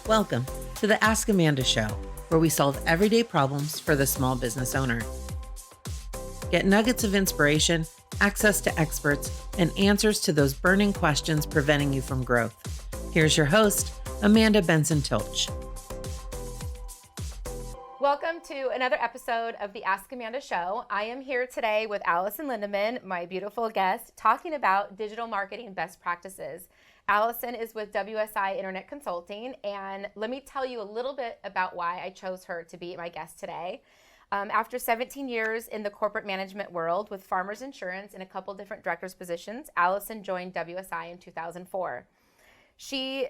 Welcome to the Ask Amanda Show, where we solve everyday problems for the small business owner. Get nuggets of inspiration, access to experts, and answers to those burning questions preventing you from growth. Here's your host, Amanda Benson-Tilch. Welcome to another episode of the Ask Amanda Show. I am here today with Alison Lindemann, my beautiful guest, talking about digital marketing best practices. Alison is with WSI Internet Consulting, and let me tell you a little bit about why I chose her to be my guest today. After 17 years in the corporate management world with Farmers Insurance in a couple different directors positions, Alison joined WSI in 2004. She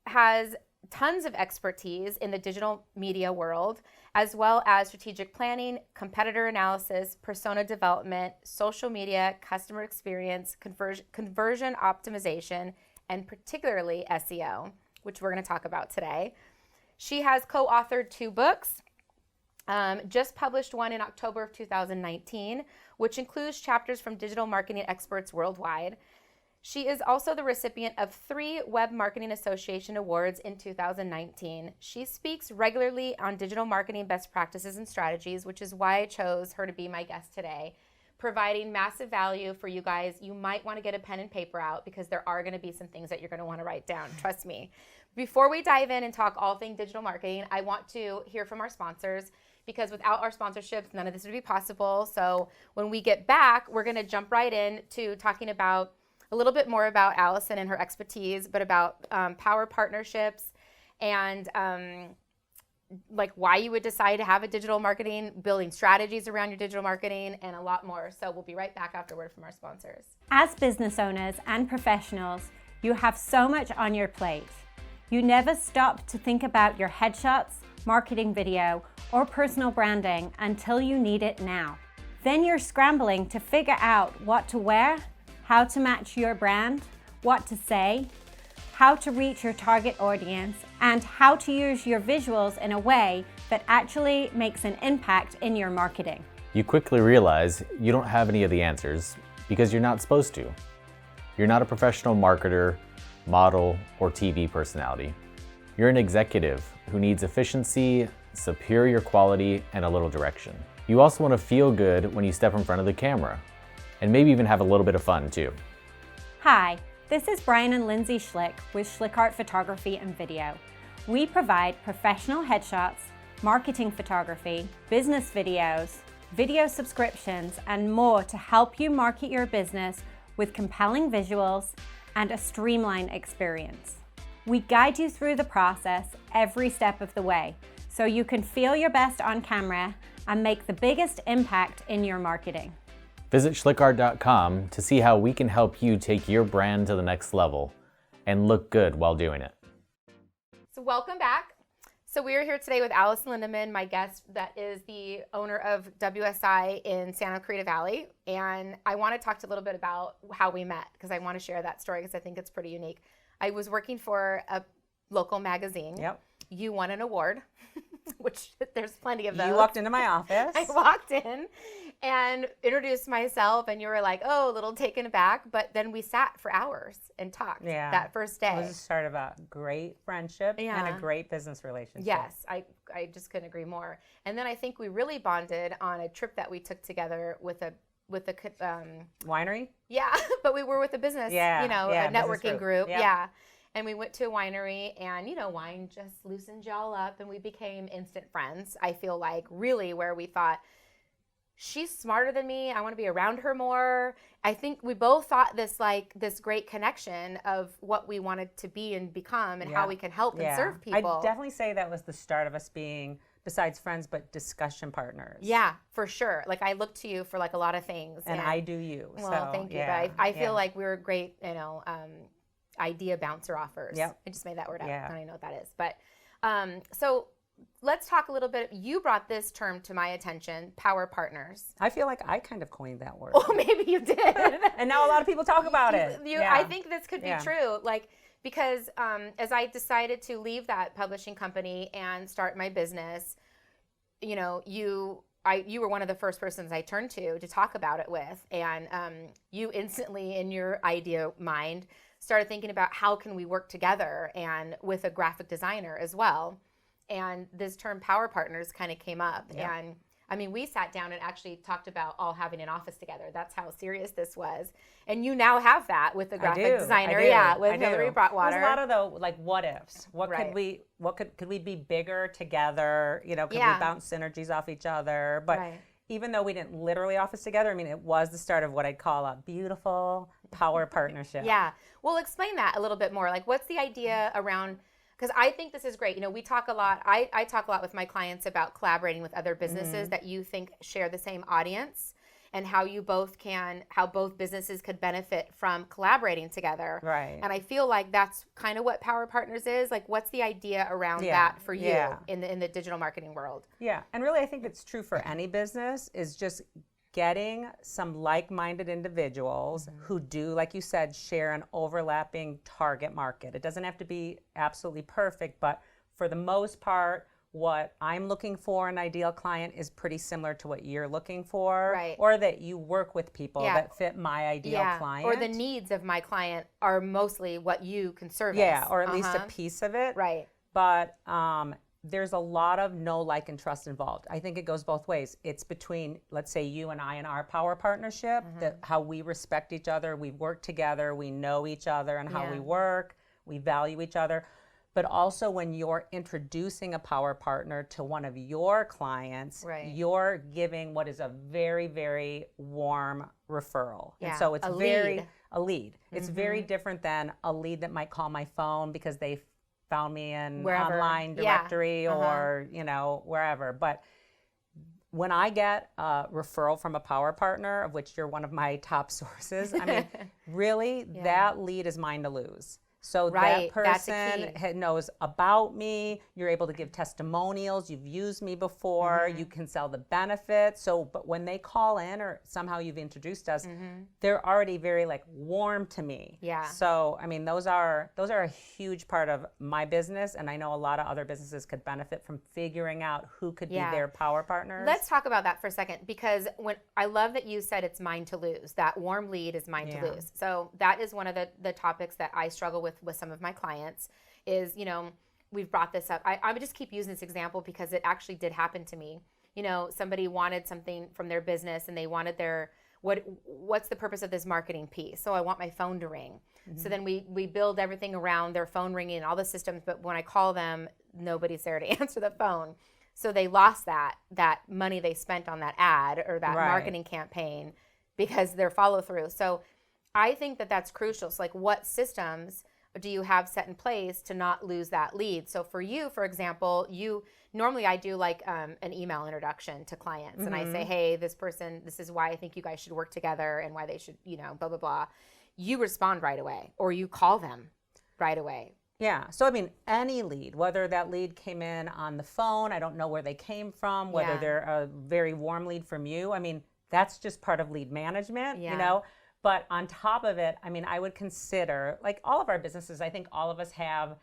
has tons of expertise in the digital media world, as well as strategic planning, competitor analysis, persona development, social media, customer experience, conversion optimization, and particularly SEO, which we're going to talk about today. She has co-authored 2 books, just published one in October of 2019, which includes chapters from digital marketing experts worldwide. She is also the recipient of 3 Web Marketing Association Awards in 2019. She speaks regularly on digital marketing best practices and strategies, which is why I chose her to be my guest today, providing massive value for you guys. You might want to get a pen and paper out because there are going to be some things that you're going to want to write down. Trust me. Before we dive in and talk all things digital marketing, I want to hear from our sponsors, because without our sponsorships, none of this would be possible. So when we get back, we're going to jump right in to talking about a little bit more about Alison and her expertise, but about power partnerships and like why you would decide to have a digital marketing, building strategies around your digital marketing, and a lot more. So we'll be right back after word from our sponsors. As business owners and professionals, you have so much on your plate. You never stop to think about your headshots, marketing video, or personal branding until you need it now. Then you're scrambling to figure out what to wear, how to match your brand, what to say, how to reach your target audience, and how to use your visuals in a way that actually makes an impact in your marketing. You quickly realize you don't have any of the answers because you're not supposed to. You're not a professional marketer, model, or TV personality. You're an executive who needs efficiency, superior quality, and a little direction. You also want to feel good when you step in front of the camera, and maybe even have a little bit of fun too. Hi, this is Brian and Lindsay Schlick with SchlickArt Photography and Video. We provide professional headshots, marketing photography, business videos, video subscriptions, and more to help you market your business with compelling visuals and a streamlined experience. We guide you through the process every step of the way so you can feel your best on camera and make the biggest impact in your marketing. Visit SchlickArt.com to see how we can help you take your brand to the next level and look good while doing it. So welcome back. So we are here today with Alison Lindemann, my guest that is the owner of WSI in Santa Clarita Valley. And I want to talk to you a little bit about how we met, because I want to share that story because I think it's pretty unique. I was working for a local magazine. Yep. You won an award, which there's plenty of those. You walked into my office. I walked in and introduced myself, and you were like, oh, a little taken aback. But then we sat for hours and talked that first day. It was the start of a great friendship and a great business relationship. Yes, I just couldn't agree more. And then I think we really bonded on a trip that we took together with a winery? Yeah, but we were with a business, a networking group. Yep. Yeah. And we went to a winery, and, wine just loosened y'all up, and we became instant friends. I feel like really where we thought, she's smarter than me. I want to be around her more. I think we both thought this great connection of what we wanted to be and become and how we can help and serve people. I'd definitely say that was the start of us being, besides friends, but discussion partners. Yeah, for sure. Like, I look to you for like a lot of things. And I do you. Well, so, thank you. Yeah, but I feel like we were great, idea bouncer offers. Yep. I just made that word up. Yeah. I don't even know what that is. But so let's talk a little bit. You brought this term to my attention, power partners. I feel like I kind of coined that word. Oh, maybe you did. And now a lot of people talk about it. I think this could be true. Like, because as I decided to leave that publishing company and start my business, you were one of the first persons I turned to talk about it with. And you instantly, in your idea mind, started thinking about how can we work together and with a graphic designer as well. And this term power partners kind of came up. Yeah. And I mean, we sat down and actually talked about all having an office together. That's how serious this was. And you now have that with the graphic designer. Yeah, with Hillary Brotwater. There's a lot of though, like what ifs. What Right. could we be bigger together? You know, could we bounce synergies off each other? But Right. even though we didn't literally office together, I mean, it was the start of what I'd call a beautiful power partnership. Yeah. Well, explain that a little bit more. Like, what's the idea around, because I think this is great. You know, we talk a lot, I talk a lot with my clients about collaborating with other businesses that you think share the same audience, and how both businesses could benefit from collaborating together. Right. And I feel like that's kind of what Power Partners is. Like, what's the idea around that for you in the digital marketing world? Yeah. And really, I think it's true for any business, is just getting some like-minded individuals who do, like you said, share an overlapping target market. It doesn't have to be absolutely perfect, but for the most part, what I'm looking for in an ideal client is pretty similar to what you're looking for. Right. Or that you work with people that fit my ideal client. Or the needs of my client are mostly what you can service. Yeah, or at least a piece of it. Right. But there's a lot of know, like, and trust involved. I think it goes both ways. It's between, let's say, you and I in our power partnership, that how we respect each other, we work together, we know each other and how we work, we value each other. But also when you're introducing a power partner to one of your clients, you're giving what is a very, very warm referral. Yeah, and so it's a lead. It's very different than a lead that might call my phone because they found me in Wherever. online directory or, you know, wherever. But when I get a referral from a power partner, of which you're one of my top sources, I mean, really, that lead is mine to lose. So that person knows about me. You're able to give testimonials. You've used me before. You can sell the benefits. So, but when they call in or somehow you've introduced us, they're already very like warm to me. Yeah. So, I mean, those are a huge part of my business, and I know a lot of other businesses could benefit from figuring out who could be their power partners. Let's talk about that for a second, because when I love that you said it's mine to lose. That warm lead is mine to lose. So that is one of the topics that I struggle with some of my clients is, you know, we've brought this up. I would just keep using this example because it actually did happen to me. You know, somebody wanted something from their business and they wanted their, what's the purpose of this marketing piece? So I want my phone to ring. So then we build everything around their phone ringing and all the systems, but when I call them, nobody's there to answer the phone. So they lost that money they spent on that ad or that marketing campaign because their follow through. So I think that's crucial. So like, what systems do you have set in place to not lose that lead? So for you, for example, normally I do like an email introduction to clients and I say, hey, this is why I think you guys should work together and why they should, you know, blah, blah, blah. You respond right away or you call them right away. Yeah. So, I mean, any lead, whether that lead came in on the phone, I don't know where they came from, whether they're a very warm lead from you. I mean, that's just part of lead management, you know? But on top of it, I mean, I would consider, like all of our businesses, I think all of us have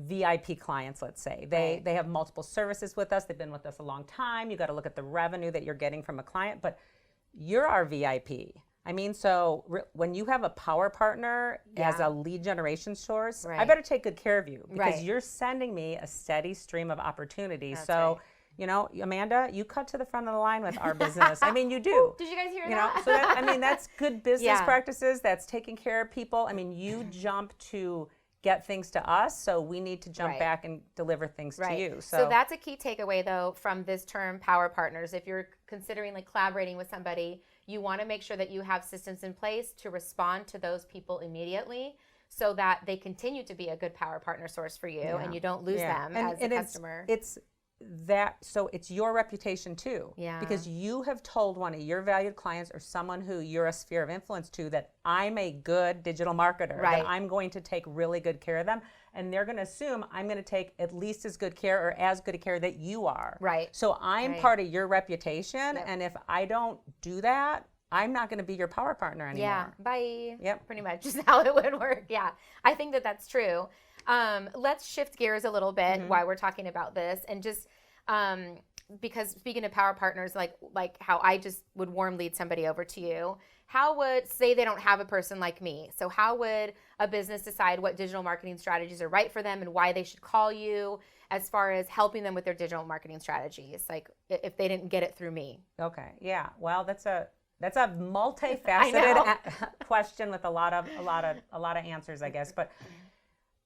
VIP clients, let's say. They have multiple services with us. They've been with us a long time. You got to look at the revenue that you're getting from a client, but you're our VIP. I mean, so when you have a power partner as a lead generation source, I better take good care of you because you're sending me a steady stream of opportunities. You know, Amanda, you cut to the front of the line with our business. I mean, you do. Did you guys hear that? know, so I mean, that's good business practices. That's taking care of people. I mean, you jump to get things to us, so we need to jump back and deliver things to you. So that's a key takeaway, though, from this term, power partners. If you're considering like collaborating with somebody, you want to make sure that you have systems in place to respond to those people immediately, so that they continue to be a good power partner source for you, and you don't lose them as a customer. So it's your reputation too. Yeah. Because you have told one of your valued clients or someone who you're a sphere of influence to that I'm a good digital marketer, that I'm going to take really good care of them. And they're going to assume I'm going to take at least as good care or as good a care that you are. Right. So I'm part of your reputation. And if I don't do that, I'm not going to be your power partner anymore. Yeah, bye. Yep. Pretty much is how it would work. Yeah, I think that's true. Let's shift gears a little bit while we're talking about this, and just because speaking of power partners, like how I just would warm lead somebody over to you, how would, say they don't have a person like me, so how would a business decide what digital marketing strategies are right for them and why they should call you as far as helping them with their digital marketing strategies, like if they didn't get it through me? Okay, yeah. Well, that's a multifaceted question with a lot of answers, I guess. But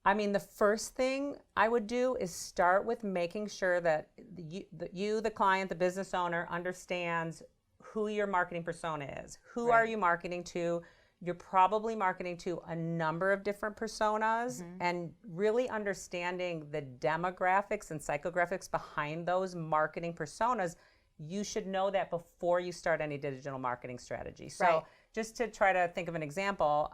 I mean, the first thing I would do is start with making sure that the client, the business owner, understands who your marketing persona is. Who are you marketing to? You're probably marketing to a number of different personas, and really understanding the demographics and psychographics behind those marketing personas. You should know that before you start any digital marketing strategy. So just to try to think of an example,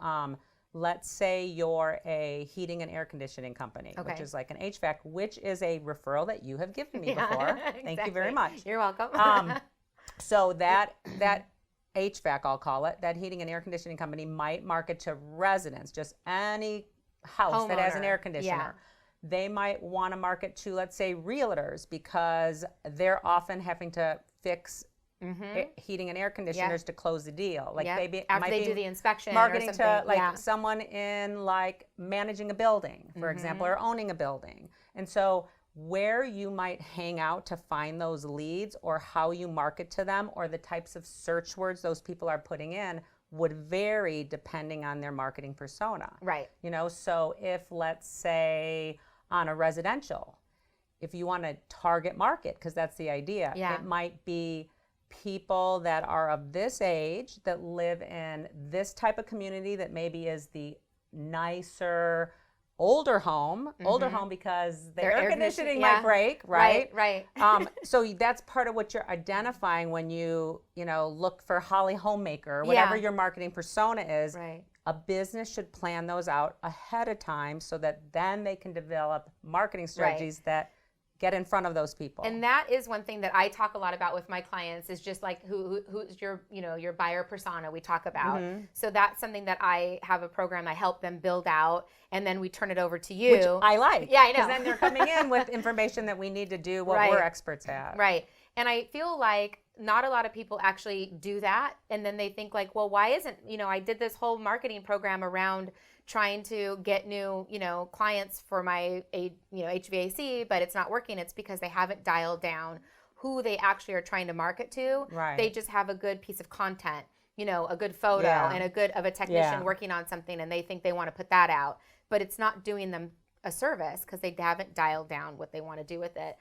let's say you're a heating and air conditioning company, which is like an HVAC, which is a referral that you have given me before. Thank you very much. You're welcome. So that HVAC, I'll call it, that heating and air conditioning company might market to residents, just any house that has an air conditioner. They might want to market to, let's say, realtors, because they're often having to fix heating and air conditioners to close the deal. Like after they do the inspection, marketing or something. to someone in like managing a building, for example, or owning a building. And so where you might hang out to find those leads, or how you market to them, or the types of search words those people are putting in would vary depending on their marketing persona. Right. You know, so if, let's say, on a residential, if you want to target market, because that's the idea, it might be people that are of this age that live in this type of community that maybe is the nicer, older home because the air conditioning might break, right? So that's part of what you're identifying when you look for Holly Homemaker, whatever your marketing persona is. A business should plan those out ahead of time so that then they can develop marketing strategies that get in front of those people. And that is one thing that I talk a lot about with my clients, is just like who's your your buyer persona we talk about. So that's something that I have a program I help them build out, and then we turn it over to you. Which I like. Yeah, I know. Because then they're coming in with information that we need to do what we're experts at. Right. And I feel like not a lot of people actually do that, and then they think like, well, why isn't, I did this whole marketing program around trying to get new, clients for my, HVAC, but it's not working. It's because they haven't dialed down who they actually are trying to market to. They just have a good piece of content, a good photo and a technician working on something, and they think they want to put that out, but it's not doing them a service because they haven't dialed down what they want to do with it.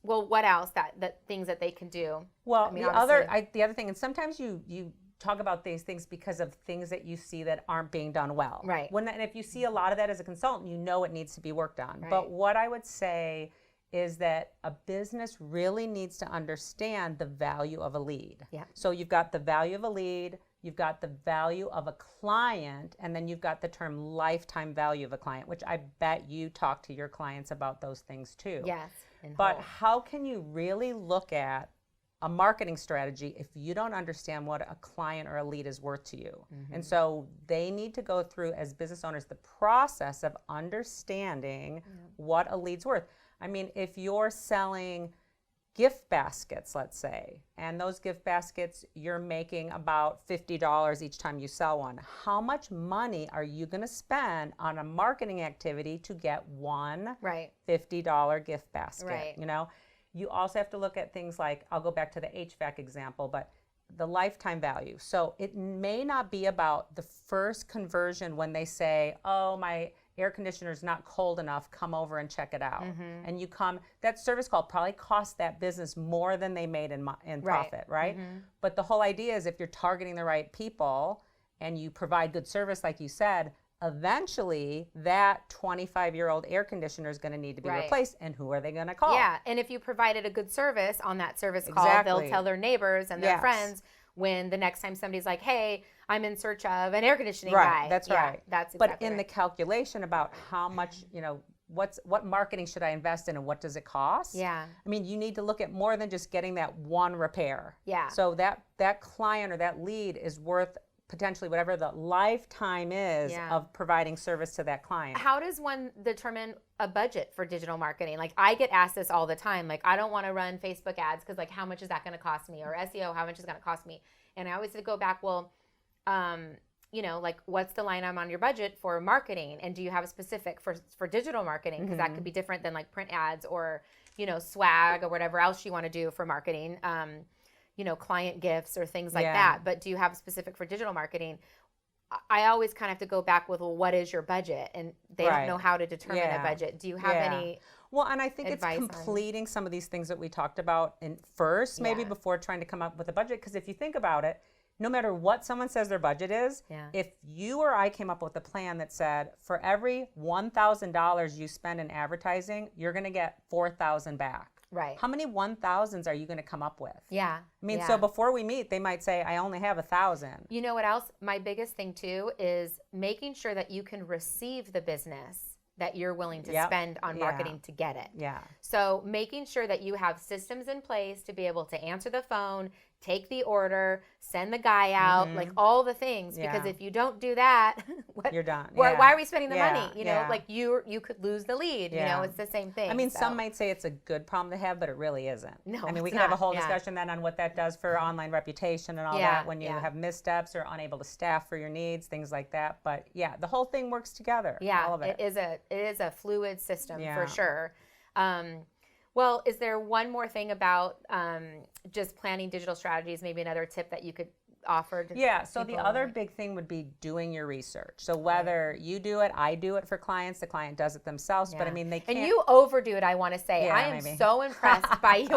Well, what else that things that they can do? Well, the other thing, and sometimes you talk about these things because of things that you see that aren't being done well. And if you see a lot of that as a consultant, it needs to be worked on. But what I would say is that a business really needs to understand the value of a lead. So you've got the value of a lead, you've got the value of a client, and then you've got the term lifetime value of a client, which I bet you talk to your clients about those things too. Yes. But how can you really look at a marketing strategy if you don't understand what a client or a lead is worth to you? And so they need to go through, as business owners, the process of understanding what a lead's worth. I mean, if you're selling gift baskets, let's say, and those gift baskets, you're making about $50 each time you sell one. How much money are you going to spend on a marketing activity to get one $50 gift basket? You also have to look at things like, I'll go back to the HVAC example, but the lifetime value. So it may not be about the first conversion when they say, oh, my air conditioner is not cold enough, come over and check it out. And you come, that service call probably cost that business more than they made in profit, right? But the whole idea is, if you're targeting the right people and you provide good service, like you said, eventually that 25-year-old air conditioner is going to need to be replaced, and who are they going to call? And if you provided a good service on that service call, they'll tell their neighbors and their friends when the next time somebody's like, hey, I'm in search of an air conditioning guy. That's right. That's exactly But in the calculation about how much, what marketing should I invest in and what does it cost? I mean, you need to look at more than just getting that one repair. So that client or that lead is worth potentially whatever the lifetime is of providing service to that client. How does one determine a budget for digital marketing? Like, I get asked this all the time. Like, I don't want to run Facebook ads because, like, how much is that going to cost me? Or SEO, how much is it going to cost me? And I always go back, well, you know, like what's the line item on your budget for marketing? And do you have a specific for digital marketing? Because that could be different than like print ads or, you know, swag or whatever else you want to do for marketing, you know, client gifts or things like that. But do you have a specific for digital marketing? I always kind of have to go back with, well, what is your budget? And they don't know how to determine a budget. Do you have any Well, and I think it's completing some of these things that we talked about in first, maybe before trying to come up with a budget. Because if you think about it, no matter what someone says their budget is, if you or I came up with a plan that said, for every $1,000 you spend in advertising, you're going to get $4,000 back. Right. How many 1,000s are you going to come up with? Yeah. I mean, so before we meet, they might say, I only have 1,000. You know what else? My biggest thing too is making sure that you can receive the business that you're willing to spend on marketing to get it. Yeah. So making sure that you have systems in place to be able to answer the phone, take the order, send the guy out, like all the things. Because if you don't do that, you're done. Why are we spending the money? You know, like you could lose the lead. You know, it's the same thing. I mean, some might say it's a good problem to have, but it really isn't. No, I mean, we could have a whole discussion then on what that does for online reputation and all that when you have missteps or unable to staff for your needs, things like that. But yeah, the whole thing works together. Yeah, all of it. It is a fluid system for sure. Well, is there one more thing about just planning digital strategies, maybe another tip that you could offer to so the other big thing would be doing your research. So whether you do it, I do it for clients, the client does it themselves, but I mean, they can't. And you overdo it, I want to say. I am so impressed by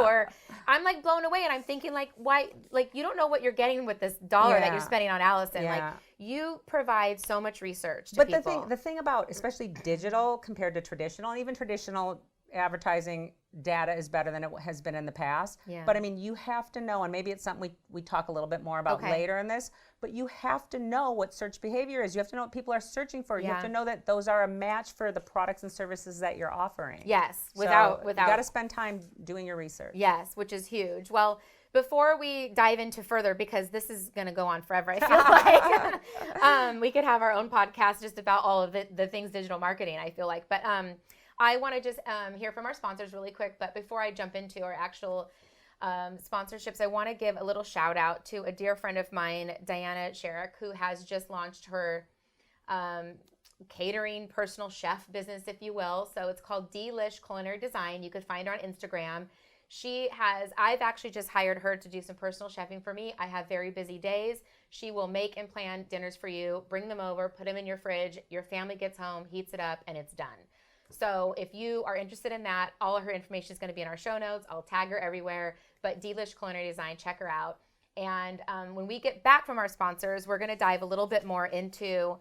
I'm like blown away, and I'm thinking like, why, like you don't know what you're getting with this dollar that you're spending on Alison. Like you provide so much research to people. But the thing about especially digital compared to traditional, and even traditional advertising data is better than it has been in the past. But I mean, you have to know, and maybe it's something we talk a little bit more about later in this, but you have to know what search behavior is. You have to know what people are searching for. You have to know that those are a match for the products and services that you're offering. Yes, you got to spend time doing your research. Yes, which is huge. Well, before we dive into further, because this is going to go on forever, I feel like we could have our own podcast just about all of the things digital marketing, I feel like. But I want to just hear from our sponsors really quick. But before I jump into our actual sponsorships, I want to give a little shout out to a dear friend of mine, Diana Sherrick, who has just launched her catering personal chef business, if you will. So it's called Delish Culinary Design. You could find her on Instagram. I've actually just hired her to do some personal chefing for me. I have very busy days. She will make and plan dinners for you, bring them over, put them in your fridge. Your family gets home, heats it up, and it's done. So if you are interested in that, all of her information is going to be in our show notes. I'll tag her everywhere. But Delish Culinary Design, check her out. And when we get back from our sponsors, we're going to dive a little bit more into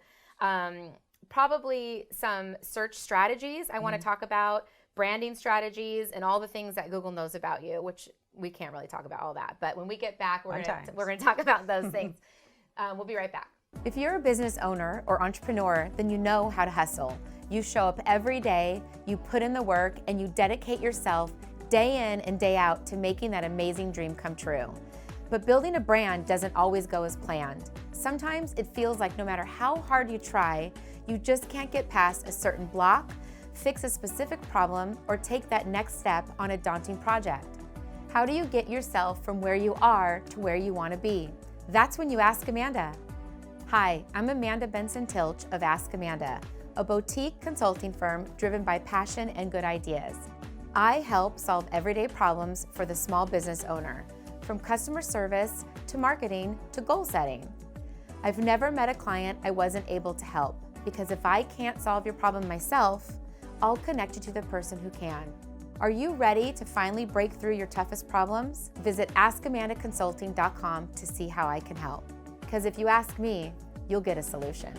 probably some search strategies. I want to talk about branding strategies and all the things that Google knows about you, which we can't really talk about all that. But when we get back, we're going to talk about those things. We'll be right back. If you're a business owner or entrepreneur, then you know how to hustle. You show up every day, you put in the work, and you dedicate yourself day in and day out to making that amazing dream come true. But building a brand doesn't always go as planned. Sometimes it feels like no matter how hard you try, you just can't get past a certain block, fix a specific problem, or take that next step on a daunting project. How do you get yourself from where you are to where you want to be? That's when you ask Amanda. Hi, I'm Amanda Benson-Tilch of Ask Amanda, a boutique consulting firm driven by passion and good ideas. I help solve everyday problems for the small business owner, from customer service to marketing to goal setting. I've never met a client I wasn't able to help, because if I can't solve your problem myself, I'll connect you to the person who can. Are you ready to finally break through your toughest problems? Visit askamandaconsulting.com to see how I can help. Because if you ask me, you'll get a solution.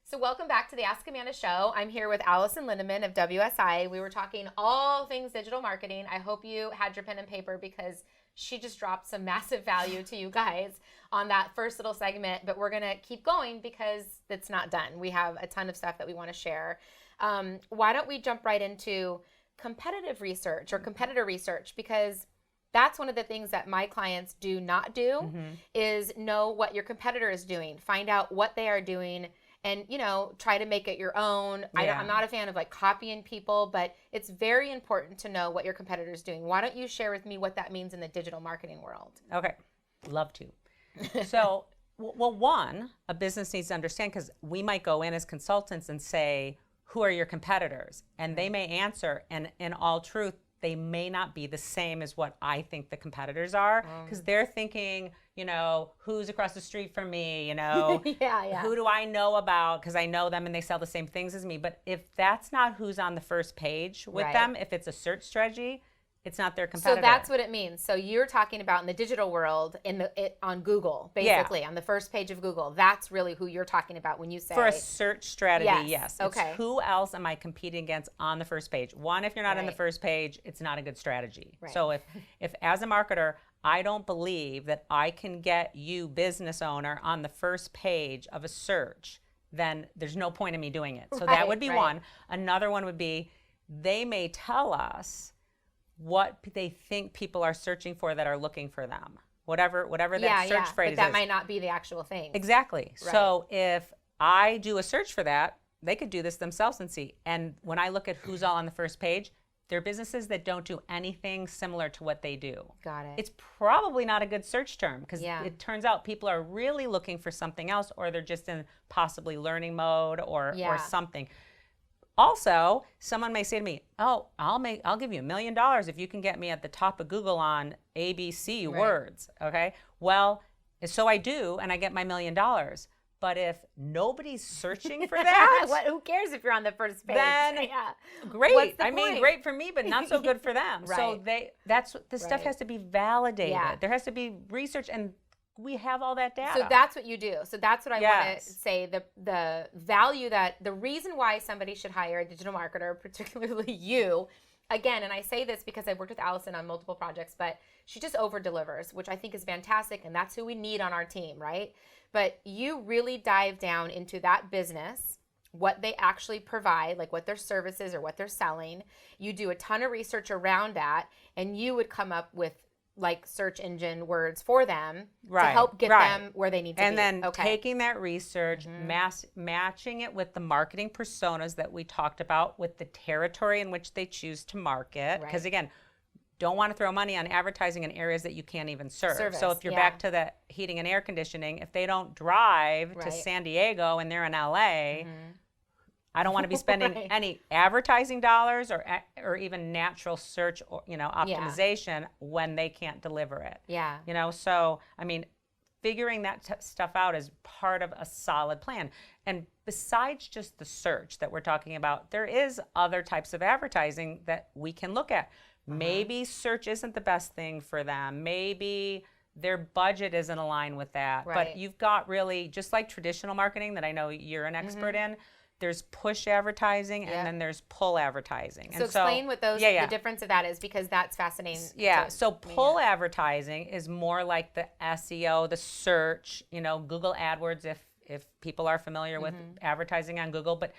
So welcome back to the Ask Amanda Show. I'm here with Alison Lindemann of WSI. We were talking all things digital marketing. I hope you had your pen and paper, because she just dropped some massive value to you guys on that first little segment. But we're going to keep going because it's not done. We have a ton of stuff that we want to share. Why don't we jump right into competitive research or competitor research? Because that's one of the things that my clients do not do, is know what your competitor is doing. Find out what they are doing and, try to make it your own. I'm not a fan of like copying people, but it's very important to know what your competitor's doing. Why don't you share with me what that means in the digital marketing world? Okay, love to. So, well, one, a business needs to understand, because we might go in as consultants and say, who are your competitors? And they may answer, and in all truth, they may not be the same as what I think the competitors are, because they're thinking, who's across the street from me, who do I know about because I know them and they sell the same things as me. But if that's not who's on the first page with them, if it's a search strategy, it's not their competitor. So that's what it means. So you're talking about in the digital world, on Google, basically, on the first page of Google. That's really who you're talking about when you say. For a search strategy, yes. Okay. It's who else am I competing against on the first page? One, if you're not on the first page, it's not a good strategy. Right. So if as a marketer, I don't believe that I can get you, business owner, on the first page of a search, then there's no point in me doing it. So that would be one. Another one would be, they may tell us what they think people are searching for that are looking for them. Whatever that search phrase is. But that might not be the actual thing. Exactly. Right. So if I do a search for that, they could do this themselves and see. And when I look at who's all on the first page, they're businesses that don't do anything similar to what they do. Got it. It's probably not a good search term, because it turns out people are really looking for something else, or they're just in possibly learning mode or something. Also, someone may say to me, "Oh, I'll give you $1 million if you can get me at the top of Google on ABC words." Okay. Well, so I do, and I get my $1 million. But if nobody's searching for that, who cares if you're on the first page? Then great. What's the point? Great for me, but not so good for them. So this stuff has to be validated. Yeah. There has to be research, and we have all that data. So that's what you do. So that's what I want to say. The value the reason why somebody should hire a digital marketer, particularly you, again, and I say this because I've worked with Alison on multiple projects, but she just over delivers, which I think is fantastic. And that's who we need on our team, right? But you really dive down into that business, what they actually provide, like what their services or what they're selling. You do a ton of research around that, and you would come up with like search engine words for them to help get them where they need to be. And then taking that research, matching it with the marketing personas that we talked about, with the territory in which they choose to market. Because again, don't want to throw money on advertising in areas that you can't even serve. So if you're back to the heating and air conditioning, if they don't drive to San Diego and they're in LA, I don't want to be spending any advertising dollars or even natural search or optimization when they can't deliver it. Yeah. So I mean, figuring that stuff out is part of a solid plan. And besides just the search that we're talking about, there is other types of advertising that we can look at. Maybe search isn't the best thing for them. Maybe their budget isn't aligned with that. But you've got really, just like traditional marketing that I know you're an expert in, there's push advertising and then there's pull advertising. So explain what those the difference of that is, because that's fascinating. Yeah. So pull advertising is more like the SEO, the search, Google AdWords, if people are familiar with advertising on Google. But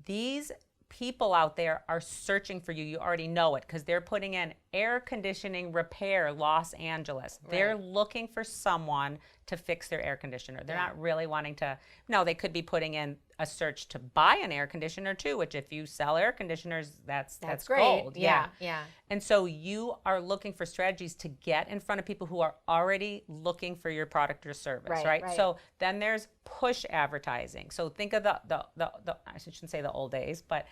these people out there are searching for you. You already know it, because they're putting in air conditioning repair Los Angeles. They're looking for someone to fix their air conditioner. They're not really wanting to. No, they could be putting in a search to buy an air conditioner too, which if you sell air conditioners, that's great. Gold. Yeah. And so you are looking for strategies to get in front of people who are already looking for your product or service, right? So then there's push advertising. So think of the I shouldn't say the old days, but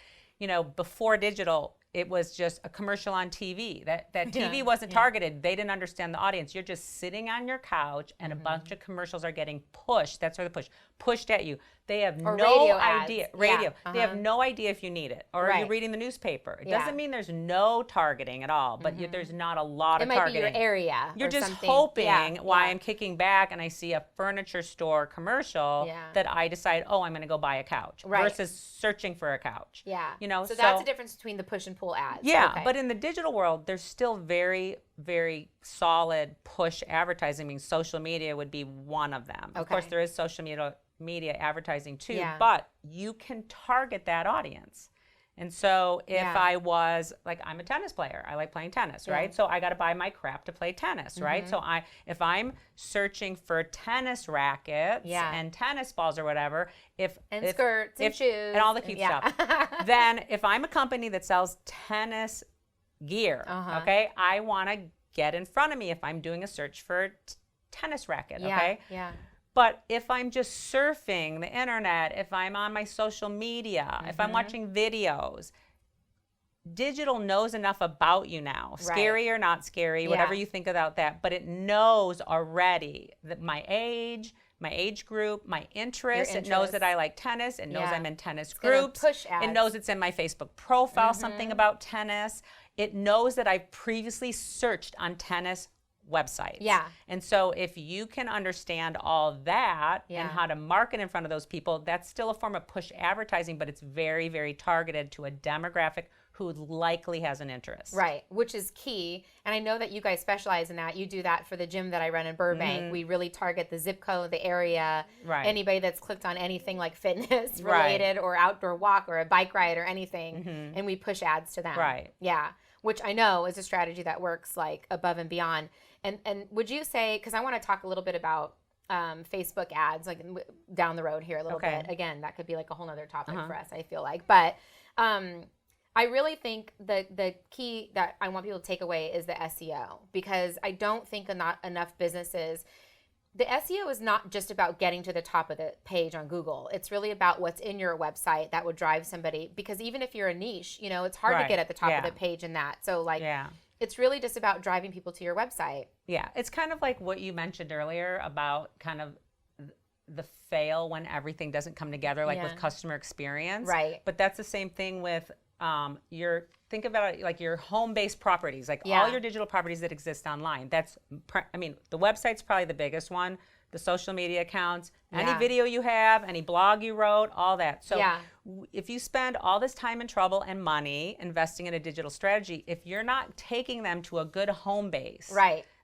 before digital, it was just a commercial on TV. That TV wasn't targeted. They didn't understand the audience. You're just sitting on your couch and a bunch of commercials are getting pushed. That's where the pushed at you. They have no idea. Radio. They have no idea if you need it, or you're reading the newspaper. It doesn't mean there's no targeting at all, but there's not a lot of targeting. It might be your area. You're just hoping why I'm kicking back and I see a furniture store commercial that I decide, I'm going to go buy a couch versus searching for a couch. Yeah. So that's the difference between the push and pull ads. Yeah, but in the digital world, there's still very, very solid push advertising. I mean, social media would be one of them. Of course, there is social media advertising too, but you can target that audience. And so if I was like, I'm a tennis player, I like playing tennis, right? So I got to buy my crap to play tennis, right? So if I'm searching for tennis rackets and tennis balls or whatever, if skirts and shoes and all the cute stuff, then if I'm a company that sells tennis gear, okay, I want to get in front of me if I'm doing a search for tennis racket, okay? But if I'm just surfing the internet, if I'm on my social media, if I'm watching videos, digital knows enough about you now, scary or not scary, whatever you think about that, but it knows already that my age group, my interests, it knows that I like tennis, it knows I'm in tennis groups, push ads. It knows it's in my Facebook profile, something about tennis. It knows that I've previously searched on tennis websites. And so if you can understand all that and how to market in front of those people, that's still a form of push advertising, but it's very, very targeted to a demographic who likely has an interest. Right, which is key. And I know that you guys specialize in that. You do that for the gym that I run in Burbank. We really target the zip code, the area, anybody that's clicked on anything like fitness related or outdoor walk or a bike ride or anything, and we push ads to them. Yeah, which I know is a strategy that works like above and beyond. And would you say, because I want to talk a little bit about Facebook ads, like down the road here a little bit. Again, that could be like a whole nother topic for us, I feel like. But I really think the key that I want people to take away is the SEO, because I don't think enough businesses, the SEO is not just about getting to the top of the page on Google. It's really about what's in your website that would drive somebody, because even if you're a niche, you know, it's hard to get at the top of the page in that. So like, it's really just about driving people to your website. Yeah. It's kind of like what you mentioned earlier about kind of the fail when everything doesn't come together, like with customer experience. Right. But that's the same thing with think about it like your home-based properties, like all your digital properties that exist online. I mean, the website's probably the biggest one, the social media accounts, any video you have, any blog you wrote, all that. So if you spend all this time and trouble and money investing in a digital strategy, if you're not taking them to a good home base,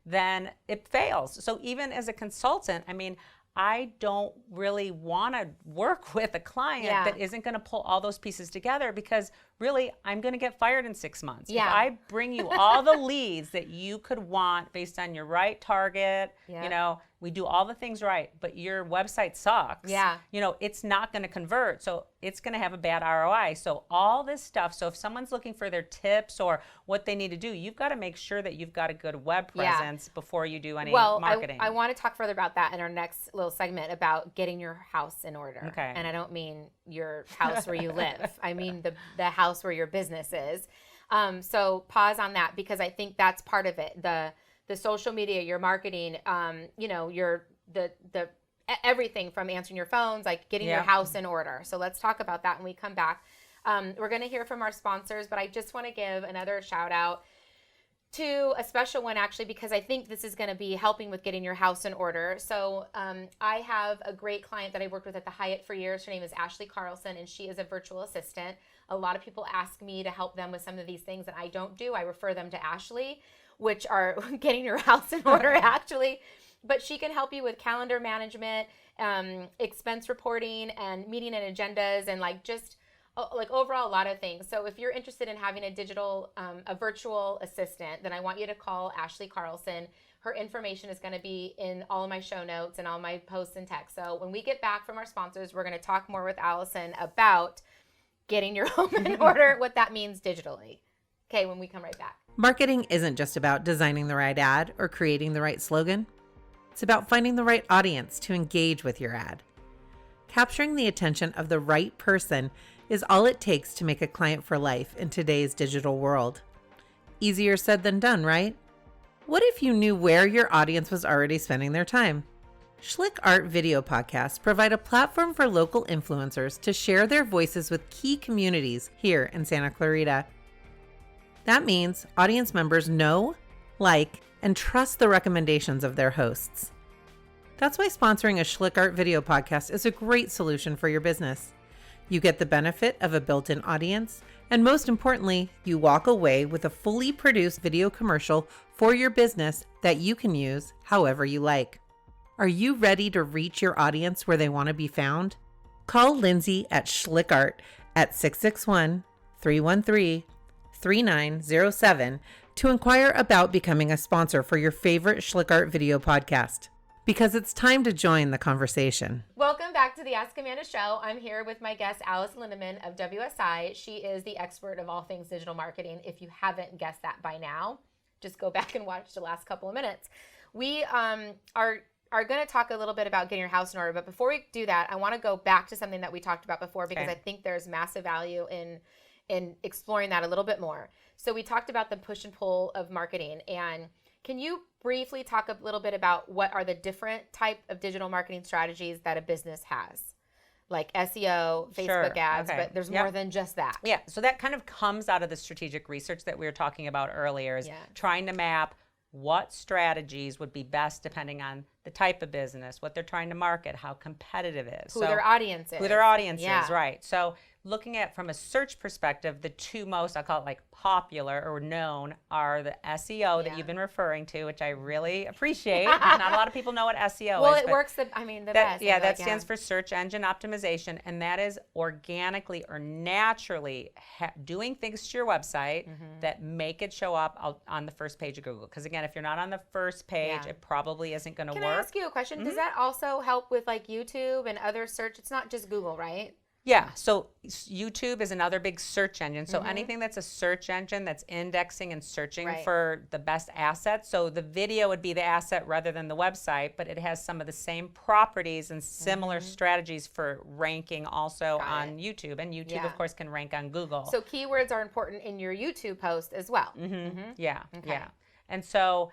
then it fails. So even as a consultant, I mean, I don't really want to work with a client that isn't going to pull all those pieces together, because really I'm going to get fired in 6 months. If I bring you all the leads that you could want based on your right target, you know, we do all the things right, but your website sucks. You know, it's not going to convert. So it's going to have a bad ROI. So all this stuff. So if someone's looking for their tips or what they need to do, you've got to make sure that you've got a good web presence before you do any marketing. I want to talk further about that in our next little segment about getting your house in order. And I don't mean your house where you live. I mean the house where your business is. So pause on that, because I think that's part of it. The social media, your marketing, you know, the everything from answering your phones, like getting your house in order. So let's talk about that when we come back. We're going to hear from our sponsors, but I just want to give another shout out to a special one, actually, because I think this is going to be helping with getting your house in order. So I have a great client that I worked with at the Hyatt for years. Her name is Ashley Carlson, and she is a virtual assistant. A lot of people ask me to help them with some of these things that I don't do. I refer them to Ashley, which are getting your house in order, actually. But she can help you with calendar management, expense reporting, and meeting and agendas, and like just like overall a lot of things. So if you're interested in having a virtual assistant, then I want you to call Ashley Carlson. Her information is going to be in all of my show notes and all my posts and text. So when we get back from our sponsors, we're going to talk more with Alison about getting your home in order, what that means digitally. Okay, when we come right back. Marketing isn't just about designing the right ad or creating the right slogan. It's about finding the right audience to engage with your ad. Capturing the attention of the right person is all it takes to make a client for life in today's digital world. Easier said than done, right? What if you knew where your audience was already spending their time? SchlickArt video podcasts provide a platform for local influencers to share their voices with key communities here in Santa Clarita. That means audience members know, like, and trust the recommendations of their hosts. That's why sponsoring a SchlickArt video podcast is a great solution for your business. You get the benefit of a built-in audience, and most importantly, you walk away with a fully produced video commercial for your business that you can use however you like. Are you ready to reach your audience where they want to be found? Call Lindsay at SchlickArt at 313-3907 to inquire about becoming a sponsor for your favorite SchlickArt video podcast, because it's time to join the conversation. Welcome back to the Ask Amanda Show. I'm here with my guest, Alison Lindemann of WSI. She is the expert of all things digital marketing. If you haven't guessed that by now, just go back and watch the last couple of minutes. We are going to talk a little bit about getting your house in order, but before we do that, I want to go back to something that we talked about before, because I think there's massive value in exploring that a little bit more. So we talked about the push and pull of marketing, and can you briefly talk a little bit about what are the different type of digital marketing strategies that a business has? Like SEO, Facebook ads, but there's more than just that. Yeah, so that kind of comes out of the strategic research that we were talking about earlier, is trying to map what strategies would be best depending on the type of business, what they're trying to market, how competitive it is. Who their audience is. Who their audience is, right. So looking at from a search perspective, the two most, I'll call it like popular or known, are the SEO that you've been referring to, which I really appreciate. Not a lot of people know what SEO is. Well, it works, the best. Yeah, that stands for search engine optimization, and that is organically or naturally doing things to your website that make it show up on the first page of Google. Because again, if you're not on the first page, it probably isn't going to work. Can I ask you a question? Does that also help with like YouTube and other search? It's not just Google, right? Yeah, so YouTube is another big search engine. So anything that's a search engine that's indexing and searching for the best assets. So the video would be the asset rather than the website, but it has some of the same properties and similar strategies for ranking also on YouTube. And YouTube, of course, can rank on Google. So keywords are important in your YouTube post as well. Yeah. And so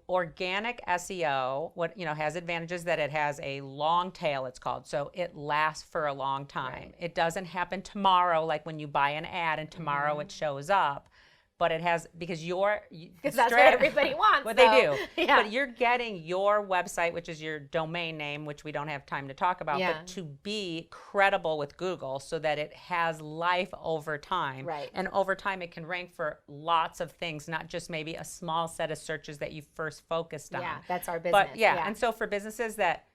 organic SEO, has advantages that it has a long tail, it's called. So it lasts for a long time. It doesn't happen tomorrow, like when you buy an ad and tomorrow it shows up. But it has, because that's what everybody wants. What they do. But you're getting your website, which is your domain name, which we don't have time to talk about, but to be credible with Google so that it has life over time. Right. And over time, it can rank for lots of things, not just maybe a small set of searches that you first focused on. Yeah, that's our business. But and so for businesses that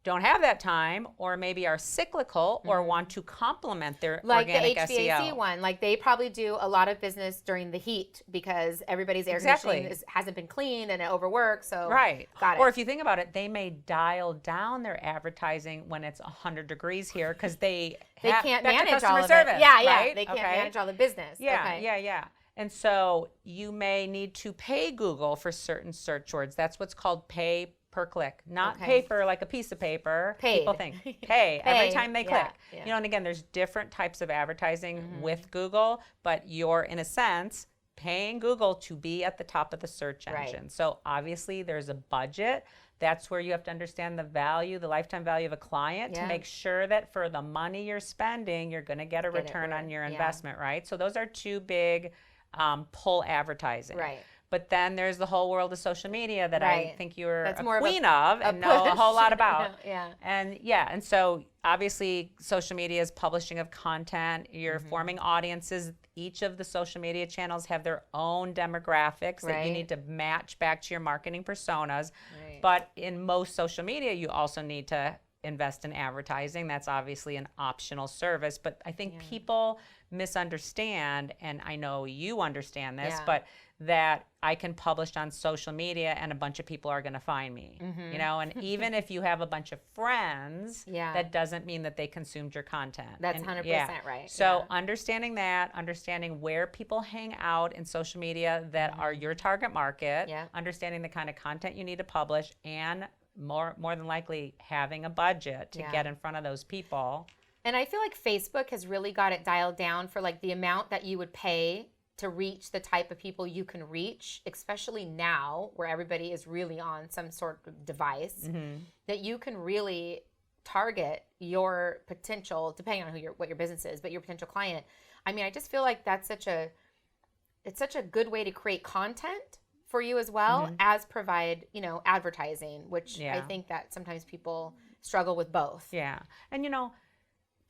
don't have that time, or maybe are cyclical, or want to complement their organic SEO. Like the HVAC one, like they probably do a lot of business during the heat because everybody's air conditioning hasn't been cleaned and it overworks. So got it. Or if you think about it, they may dial down their advertising when it's 100 degrees here because they can't manage all of service, it. Yeah, right? They can't manage all the business. Yeah. And so you may need to pay Google for certain search words. That's what's called pay per click, not paper like a piece of paper. People think pay every time they click. And again, there's different types of advertising with Google, but you're in a sense paying Google to be at the top of the search engine. So obviously there's a budget. That's where you have to understand the value, the lifetime value of a client to make sure that for the money you're spending, you're going to get a return on your investment, right? So those are two big pull advertising. Right. But then there's the whole world of social media that I think you're a queen of and know a whole lot about. And so obviously social media is publishing of content. You're forming audiences. Each of the social media channels have their own demographics that you need to match back to your marketing personas. But in most social media, you also need to invest in advertising. That's obviously an optional service. But I think people misunderstand, and I know you understand this, but that I can publish on social media and a bunch of people are going to find me, and even if you have a bunch of friends, that doesn't mean that they consumed your content. That's 100% right. So understanding that, understanding where people hang out in social media that are your target market, understanding the kind of content you need to publish, and more than likely having a budget to get in front of those people. And I feel like Facebook has really got it dialed down for like the amount that you would pay to reach the type of people you can reach, especially now where everybody is really on some sort of device, that you can really target your potential, depending on what your business is, but your potential client. I mean, I just feel like it's such a good way to create content for you as well as provide, advertising, which I think that sometimes people struggle with both. Yeah. And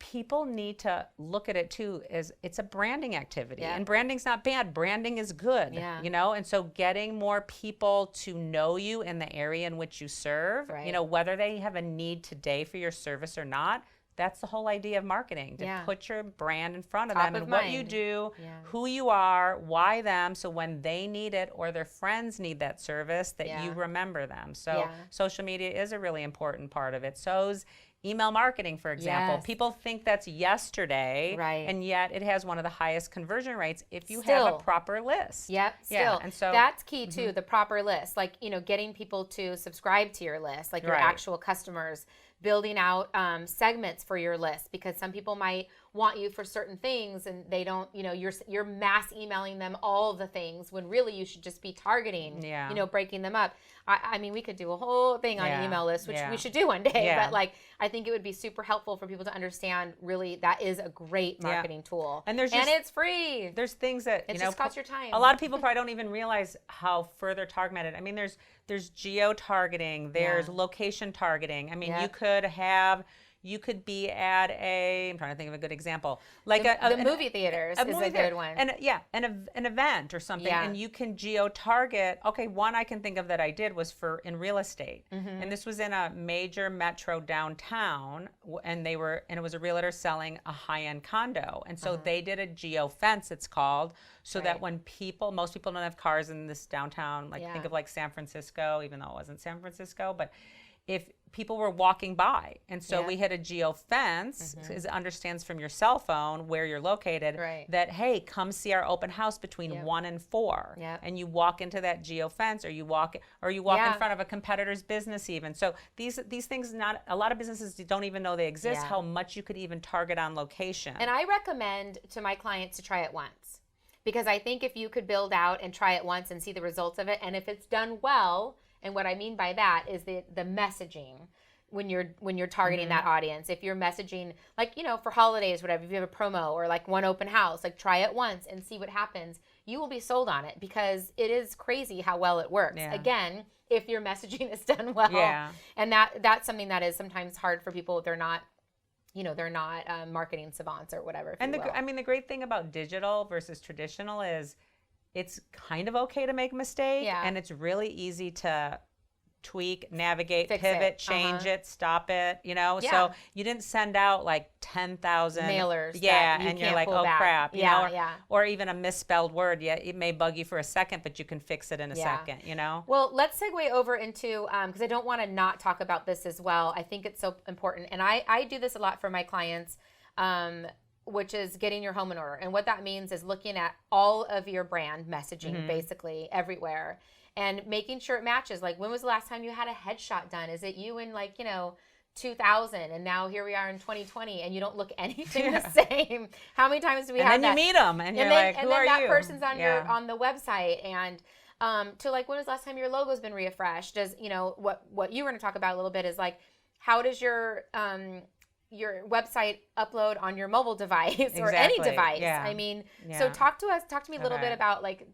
people need to look at it too as it's a branding activity, and branding's not bad. Branding is good, and so getting more people to know you in the area in which you serve, whether they have a need today for your service or not, that's the whole idea of marketing, to put your brand in front of Top them of and what mind. you do, who you are, why them, so when they need it or their friends need that service, that you remember them. So social media is a really important part of it. So's email marketing, for example. People think that's yesterday, and yet it has one of the highest conversion rates if you have a proper list. And so that's key too, the proper list. Like, you know, getting people to subscribe to your list, like your actual customers, building out segments for your list, because some people might want you for certain things and they don't, you know, you're mass emailing them all the things when really you should just be targeting, you know, breaking them up. I mean, we could do a whole thing on email lists, which we should do one day, but like, I think it would be super helpful for people to understand really that is a great marketing tool. And it's free. There's things that, it just costs your time. A lot of people probably don't even realize how further targeted. I mean, there's geo-targeting, there's location targeting. I mean, you could be at I'm trying to think of a good example. Like the movie theaters is a good one. And an event or something, and you can geo-target. Okay, one I can think of that I did was in real estate. And this was in a major metro downtown, and it was a realtor selling a high-end condo. And so they did a geo-fence, it's called, so that when most people don't have cars in this downtown, like think of like San Francisco, even though it wasn't San Francisco, but if people were walking by, and so we had a geo fence, because it understands from your cell phone where you're located, that hey, come see our open house between 1 and 4, and you walk into that geo fence, or you walk in front of a competitor's business even. So these things, not a lot of businesses don't even know they exist. How much you could even target on location. And I recommend to my clients to try it once, because I think if you could build out and try it once and see the results of it, and if it's done well. And what I mean by that is the messaging when you're targeting that audience. If you're messaging, like, you know, for holidays, whatever, if you have a promo or like one open house, like try it once and see what happens. You will be sold on it, because it is crazy how well it works. Again, if your messaging is done well. And that's something that is sometimes hard for people if they're not, you know, they're not marketing savants or whatever. And the great thing about digital versus traditional is, it's kind of okay to make a mistake, and it's really easy to tweak, navigate, pivot, change it, stop it, you know? So you didn't send out like 10,000 mailers. And you're like, oh crap, you know? Or even a misspelled word. It may bug you for a second, but you can fix it in a second, you know? Well, let's segue over into, because I don't want to not talk about this as well. I think it's so important. And I do this a lot for my clients, which is getting your home in order. And what that means is looking at all of your brand messaging, basically everywhere, and making sure it matches. Like, when was the last time you had a headshot done? Is it you in, like, you know, 2000, and now here we are in 2020, and you don't look anything the same? How many times do we have that? And then you meet them, and you're like, who are you? And then that person's on the website, and to like, when was the last time your logo's been refreshed? Does, you know, what you were going to talk about a little bit is like, how does your website upload on your mobile device or any device? I mean, so talk to me a little bit about, like,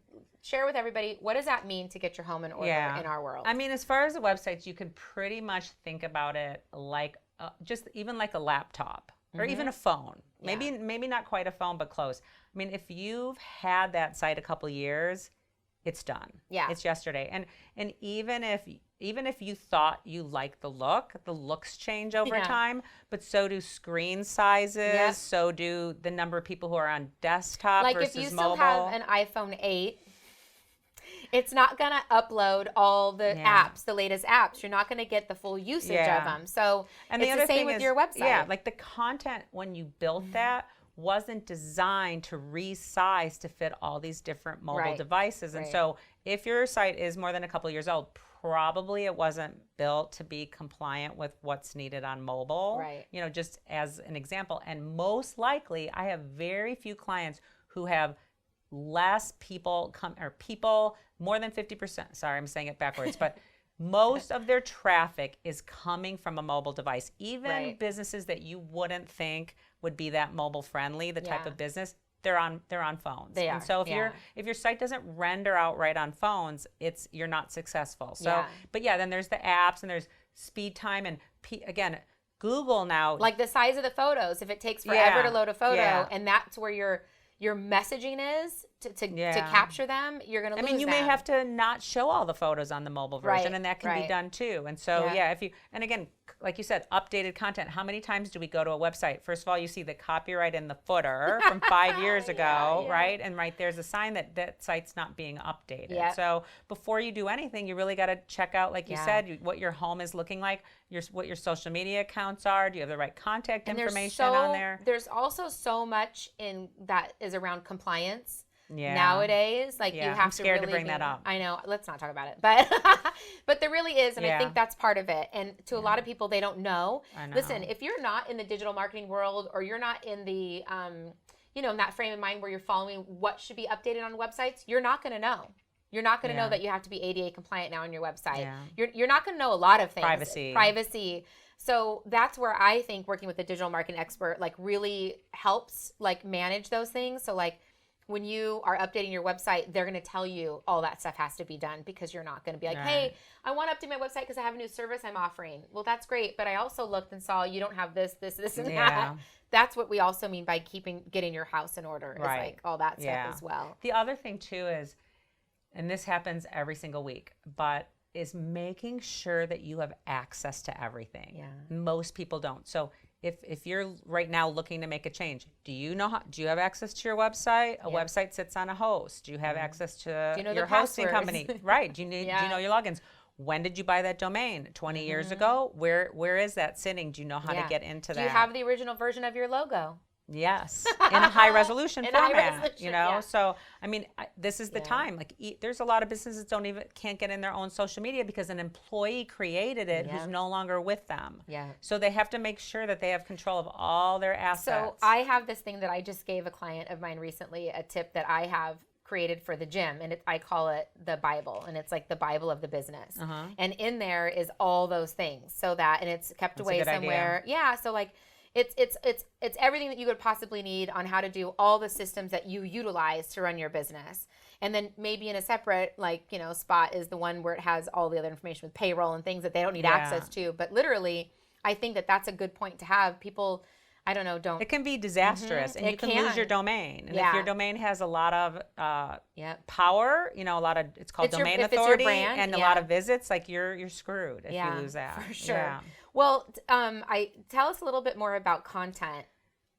share with everybody, what does that mean to get your home in order in our world? I mean, as far as the websites, you could pretty much think about it like just even like a laptop or even a phone. Maybe not quite a phone, but close. I mean, if you've had that site a couple years, it's done. It's yesterday. And even if you thought you liked the looks change over time, but so do screen sizes, so do the number of people who are on desktop versus mobile. Like, if you still have an iPhone 8, it's not going to upload all the apps, the latest apps. You're not going to get the full usage of them. So it's the same with your website. Like the content when you built that wasn't designed to resize to fit all these different mobile devices. And so if your site is more than a couple of years old, probably it wasn't built to be compliant with what's needed on mobile. You know, just as an example. And most likely, I have very few clients who have less people more than 50%. Sorry, I'm saying it backwards, but most of their traffic is coming from a mobile device. Even businesses that you wouldn't think would be that mobile friendly, the type of business, they're on phones. And so if your site doesn't render out right on phones, you're not successful. So but then there's the apps, and there's speed time, and again, Google now, like the size of the photos. If it takes forever to load a photo, and that's where your messaging is, to capture them, you're going to lose them. I mean, you may have to not show all the photos on the mobile version, and that can be done too. And so, if you, and again, like you said, updated content. How many times do we go to a website? First of all, you see the copyright in the footer from 5 years ago, right? And right there's a sign that that site's not being updated. So before you do anything, you really got to check out, like you said, what your home is looking like, what your social media accounts are. Do you have the right contact information on there? There's also so much in that is around compliance. Nowadays, like you have I'm scared to bring that up. I know, let's not talk about it, but but there really is, and I think that's part of it. And to a lot of people, they don't know. Listen, if you're not in the digital marketing world, or you're not in the in that frame of mind where you're following what should be updated on websites, you're not going to know. You're not going to know that you have to be ADA compliant now on your website. You're not going to know a lot of things. Privacy. So that's where I think working with a digital marketing expert like really helps like manage those things. So like when you are updating your website, they're going to tell you all that stuff has to be done, because you're not going to be like, hey, I want to update my website because I have a new service I'm offering. Well, that's great, but I also looked and saw you don't have this, and that. That's what we also mean by getting your house in order, is like all that stuff as well. The other thing too is, and this happens every single week, but is making sure that you have access to everything. Most people don't. So if you're right now looking to make a change, do you have access to your website? A website sits on a host. Do you have access to your hosting company? Right. Do you know your logins? When did you buy that domain? 20 years ago? Where is that sitting? Do you know how to get into that? Do you have the original version of your logo? Yes, in a high resolution format, So, I mean, this is the time. Like, there's a lot of businesses can't get in their own social media because an employee created it who's no longer with them. So they have to make sure that they have control of all their assets. So I have this thing that I just gave a client of mine recently, a tip that I have created for the gym, and I call it the Bible, and it's like the Bible of the business. And in there is all those things, and it's kept away somewhere. So like, it's everything that you could possibly need on how to do all the systems that you utilize to run your business. And then maybe in a separate spot is the one where it has all the other information with payroll and things that they don't need access to. But literally, I think that that's a good point to have. People, I don't know, It can be disastrous, and you can lose your domain. And if your domain has a lot of power, it's called domain authority, brand, and a lot of visits, like you're screwed if you lose that. For sure. Well, tell us a little bit more about content.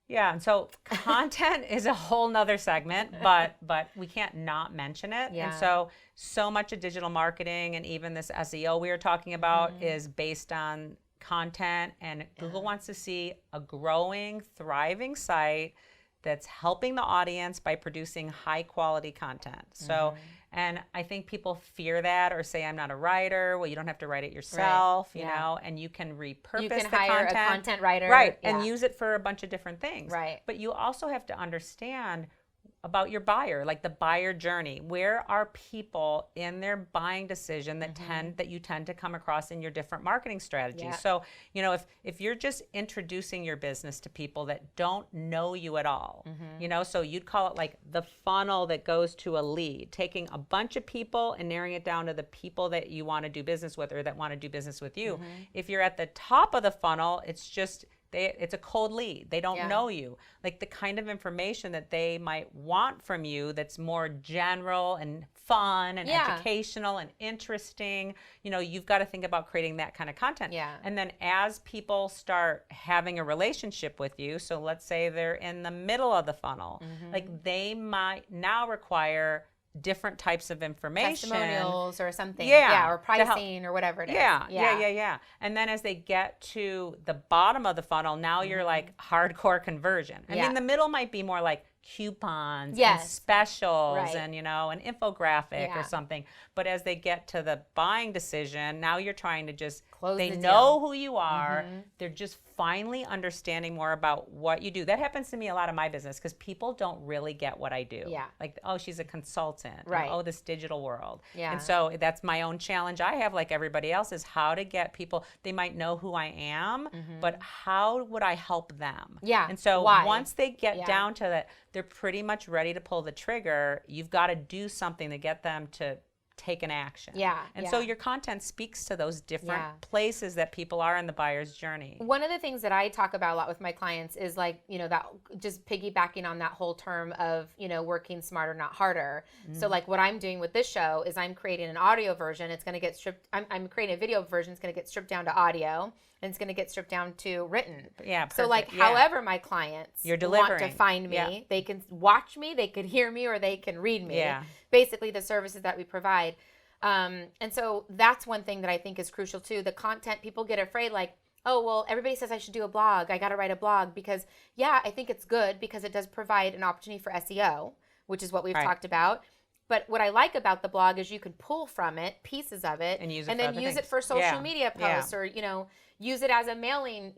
And so content is a whole nother segment, but we can't not mention it. And so much of digital marketing and even this SEO we were talking about is based on content, and Google wants to see a growing, thriving site that's helping the audience by producing high quality content. So, and I think people fear that, or say, I'm not a writer. Well, you don't have to write it yourself, you know, and you can repurpose you can the hire content. A content writer. And use it for a bunch of different things. But you also have to understand about your buyer, like the buyer journey. Where are people in their buying decision that you tend to come across in your different marketing strategies? So, if you're just introducing your business to people that don't know you at all, so you'd call it like the funnel that goes to a lead, taking a bunch of people and narrowing it down to the people that you want to do business with or that want to do business with you. If you're at the top of the funnel, it's just it's a cold lead. They don't know you. Like the kind of information that they might want from you that's more general and fun and educational and interesting, you've got to think about creating that kind of content. And then as people start having a relationship with you, so let's say they're in the middle of the funnel, like they might now require different types of information, testimonials or something, or pricing or whatever it is. And then as they get to the bottom of the funnel, now you're like hardcore conversion. I mean, the middle might be more like coupons and specials and an infographic or something. But as they get to the buying decision, now you're trying to just they know who you are. They're just finally understanding more about what you do. That happens to me a lot in my business because people don't really get what I do. Like, oh, she's a consultant. Right. Oh, this digital world. And so that's my own challenge I have, like everybody else, is how to get people. They might know who I am, but how would I help them? And so once they get down to that, they're pretty much ready to pull the trigger. You've got to do something to get them to taken action. Yeah. And so your content speaks to those different places that people are in the buyer's journey. One of the things that I talk about a lot with my clients is like, that just piggybacking on that whole term of, working smarter, not harder. So like what I'm doing with this show is I'm creating an audio version. It's going to get stripped. I'm creating a video version. It's going to get stripped down to audio, and it's going to get stripped down to written. Yeah. Perfect. So like however my clients want to find me, they can watch me, they can hear me, or they can read me. Yeah. Basically the services that we provide. And so that's one thing that I think is crucial too. The content, people get afraid like, oh, well, everybody says I should do a blog. I got to write a blog because I think it's good because it does provide an opportunity for SEO, which is what we've talked about. But what I like about the blog is you can pull from it pieces of it and use it for social media posts or, use it as a mailing,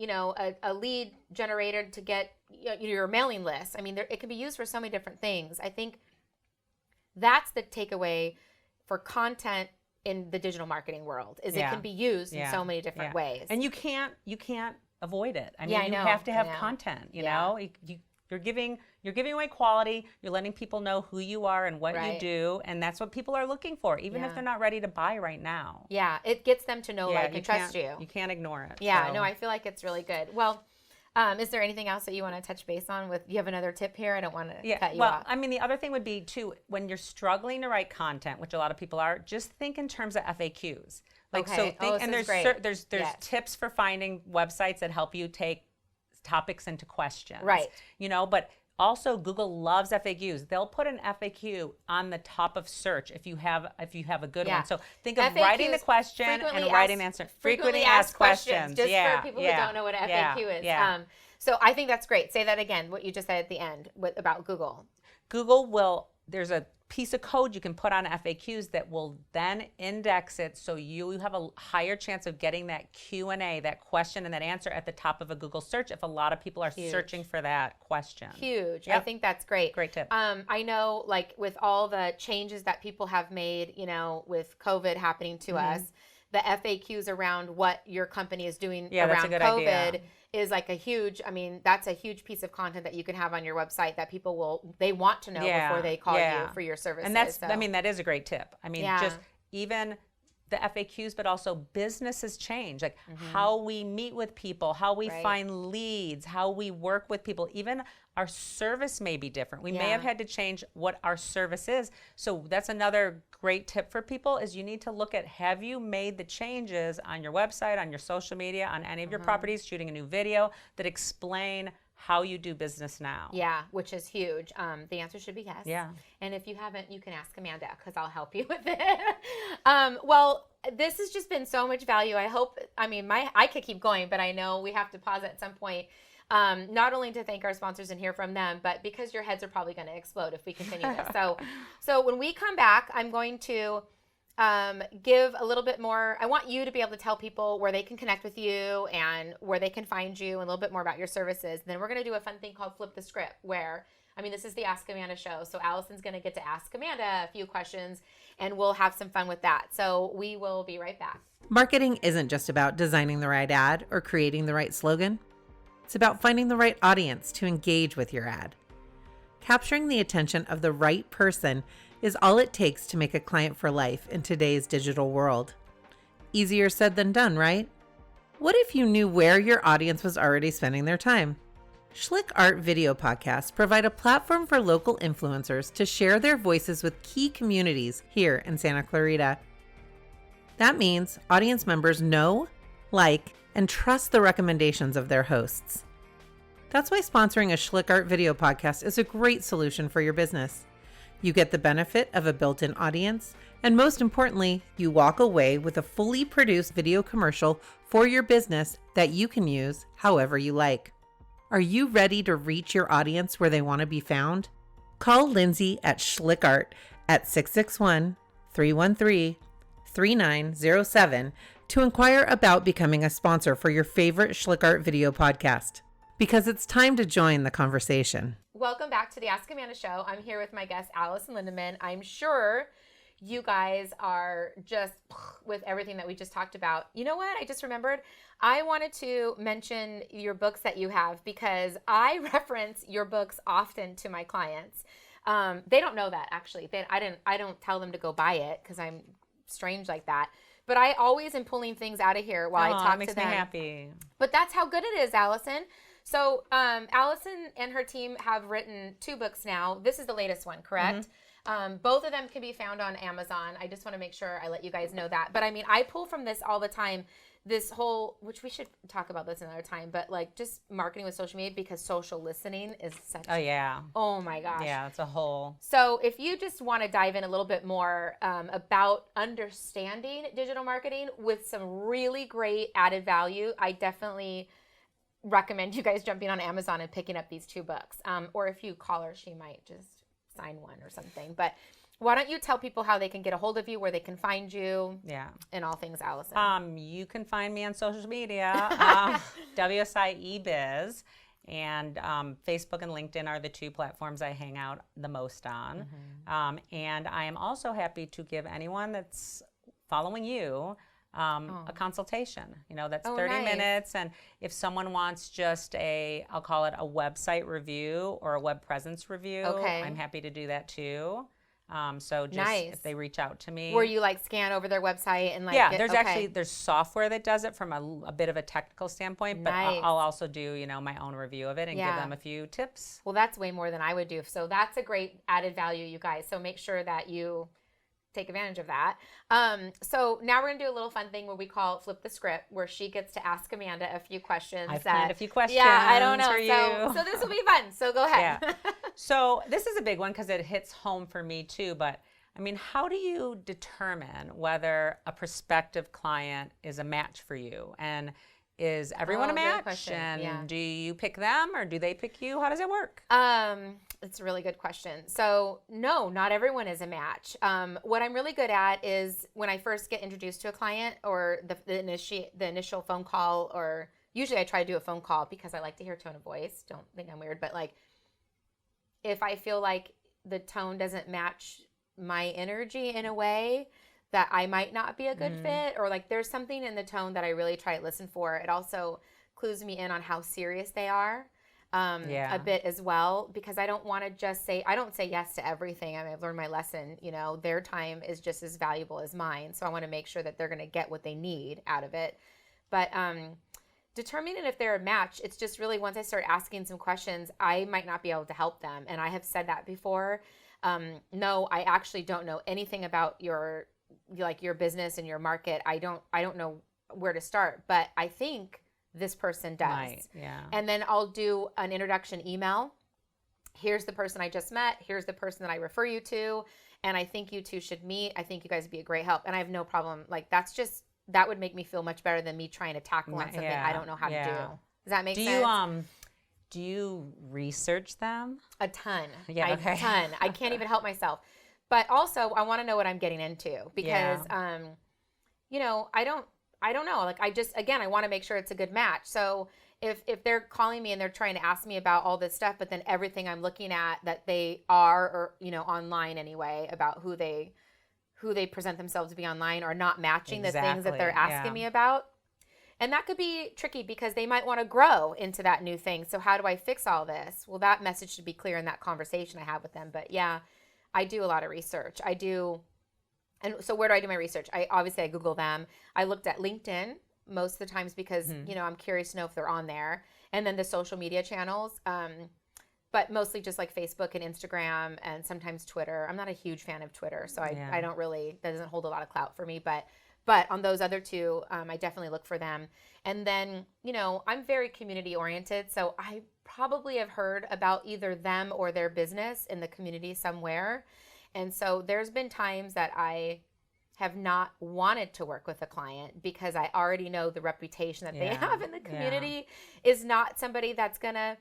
a lead generator to get your mailing list. I mean, it can be used for so many different things. I think that's the takeaway for content in the digital marketing world is it can be used in so many different ways. And you can't avoid it. I mean, you have to have content, you know. You're giving away quality. You're letting people know who you are and what you do, and that's what people are looking for, even if they're not ready to buy right now. Yeah, it gets them to know, like, and trust you. You can't ignore it. Yeah, so. No, I feel like it's really good. Well, is there anything else that you want to touch base on? You have another tip here? I don't want to cut you off. I mean, the other thing would be, too, when you're struggling to write content, which a lot of people are, just think in terms of FAQs. Like, okay. There's tips for finding websites that help you take topics into questions. Right. But also Google loves FAQs. They'll put an FAQ on the top of search if you have a good one. So think of FAQs, writing the question and writing the answer. Frequently asked questions. Just for people who don't know what an FAQ is. Yeah. So I think that's great. Say that again, what you just said at the end about Google. There's a piece of code you can put on FAQs that will then index it so you have a higher chance of getting that Q&A, that question and that answer at the top of a Google search if a lot of people are searching for that question. Huge. Yep. I think that's great. Great tip. I know, like, with all the changes that people have made, with COVID happening to us, the FAQs around what your company is doing around COVID is like that's a huge piece of content that you can have on your website that people they want to know before they call you for your services. And that is a great tip. I mean, just even the FAQs, but also businesses change, like how we meet with people, how we find leads, how we work with people, even our service may be different. We may have had to change what our service is. So that's another great tip for people is you need to look at, have you made the changes on your website, on your social media, on any of your properties, shooting a new video that explain how you do business now? Yeah, which is huge. The answer should be yes. Yeah. And if you haven't, you can ask Amanda because I'll help you with it. Well, this has just been so much value. I could keep going, but I know we have to pause at some point. Not only to thank our sponsors and hear from them, but because your heads are probably going to explode if we continue this. So when we come back, I'm going to give a little bit more. I want you to be able to tell people where they can connect with you and where they can find you and a little bit more about your services. And then we're going to do a fun thing called Flip the Script where, this is the Ask Amanda show. So Allison's going to get to ask Amanda a few questions and we'll have some fun with that. So we will be right back. Marketing isn't just about designing the right ad or creating the right slogan. It's about finding the right audience to engage with your ad. Capturing the attention of the right person is all it takes to make a client for life in today's digital world. Easier said than done, right? What if you knew where your audience was already spending their time? SchlickArt video podcasts provide a platform for local influencers to share their voices with key communities here in Santa Clarita. That means audience members know, like, and trust the recommendations of their hosts. That's why sponsoring a SchlickArt video podcast is a great solution for your business. You get the benefit of a built-in audience, and most importantly, you walk away with a fully produced video commercial for your business that you can use however you like. Are you ready to reach your audience where they want to be found? Call Lindsay at SchlickArt at 661-313-3907 to inquire about becoming a sponsor for your favorite SchlickArt video podcast, because it's time to join the conversation. Welcome back to the Ask Amanda show. I'm here with my guest, Alison Lindemann. I'm sure you guys are just with everything that we just talked about. You know what? I just remembered. I wanted to mention your books that you have because I reference your books often to my clients. They don't know that, actually. I don't tell them to go buy it because I'm strange like that. But I always am pulling things out of here while I talk to them. Makes me happy. But that's how good it is, Allison. So Allison and her team have written 2 books now. This is the latest one, correct? Both of them can be found on Amazon. I just want to make sure I let you guys know that. But I mean, I pull from this all the time, this whole, which we should talk about this another time, but like just marketing with social media, because social listening is such, oh my gosh. Yeah, it's a whole. So if you just want to dive in a little bit more about understanding digital marketing with some really great added value, I definitely recommend you guys jumping on Amazon and picking up these 2 books. Or if you call her, she might just sign one or something. But why don't you tell people how they can get a hold of you, where they can find you, and all things Allison? You can find me on social media, WSIE Biz, and Facebook and LinkedIn are the 2 platforms I hang out the most on. And I am also happy to give anyone that's following you a consultation. You know, that's 30 minutes. And if someone wants just I'll call it a website review or a web presence review, I'm happy to do that too. So just if they reach out to me. Where you like scan over their website and like there's software that does it from a bit of a technical standpoint, but I'll also do, you know, my own review of it and give them a few tips. Well, that's way more than I would do. So that's a great added value, you guys. So make sure that you take advantage of that. So now we're gonna do a little fun thing where we call Flip the Script, where she gets to ask Amanda a few questions. I've planned a few questions. Yeah, I don't know. For you. So this will be fun. So go ahead. Yeah. So this is a big one because it hits home for me too. But I mean, how do you determine whether a prospective client is a match for you? And is everyone a match? And do you pick them or do they pick you? How does it work? It's a really good question. So no, not everyone is a match. What I'm really good at is when I first get introduced to a client, or the initial phone call, or usually I try to do a phone call because I like to hear tone of voice. Don't think I'm weird, but like if I feel like the tone doesn't match my energy in a way that I might not be a good fit, or like there's something in the tone that I really try to listen for. It also clues me in on how serious they are. A bit as well, because I don't want to just I don't say yes to everything. I mean, I've learned my lesson, you know, their time is just as valuable as mine. So I want to make sure that they're going to get what they need out of it. But determining if they're a match, it's just really once I start asking some questions, I might not be able to help them. And I have said that before. No, I actually don't know anything about your business and your market. I don't know where to start, but I think this person does. Right, yeah. And then I'll do an introduction email. Here's the person I just met. Here's the person that I refer you to. And I think you 2 should meet. I think you guys would be a great help. And I have no problem. Like that would make me feel much better than me trying to tackle on something I don't know how to do. Does that make sense? Do you research them? A ton. Yeah, okay. A ton. I can't even help myself. But also I want to know what I'm getting into, because you know, I don't know. Like I want to make sure it's a good match. So if they're calling me and they're trying to ask me about all this stuff, but then everything I'm looking at that they are, or, you know, online anyway, about who they present themselves to be online, are not matching the things that they're asking me about. And that could be tricky because they might want to grow into that new thing. So how do I fix all this? Well, that message should be clear in that conversation I have with them. But yeah, I do a lot of research. And so where do I do my research? I Google them. I looked at LinkedIn most of the times because, you know, I'm curious to know if they're on there. And then the social media channels, but mostly just like Facebook and Instagram and sometimes Twitter. I'm not a huge fan of Twitter, so I don't really, that doesn't hold a lot of clout for me. But on those other 2, I definitely look for them. And then, you know, I'm very community oriented. So I probably have heard about either them or their business in the community somewhere. And so there's been times that I have not wanted to work with a client because I already know the reputation that they have in the community is not somebody that's going to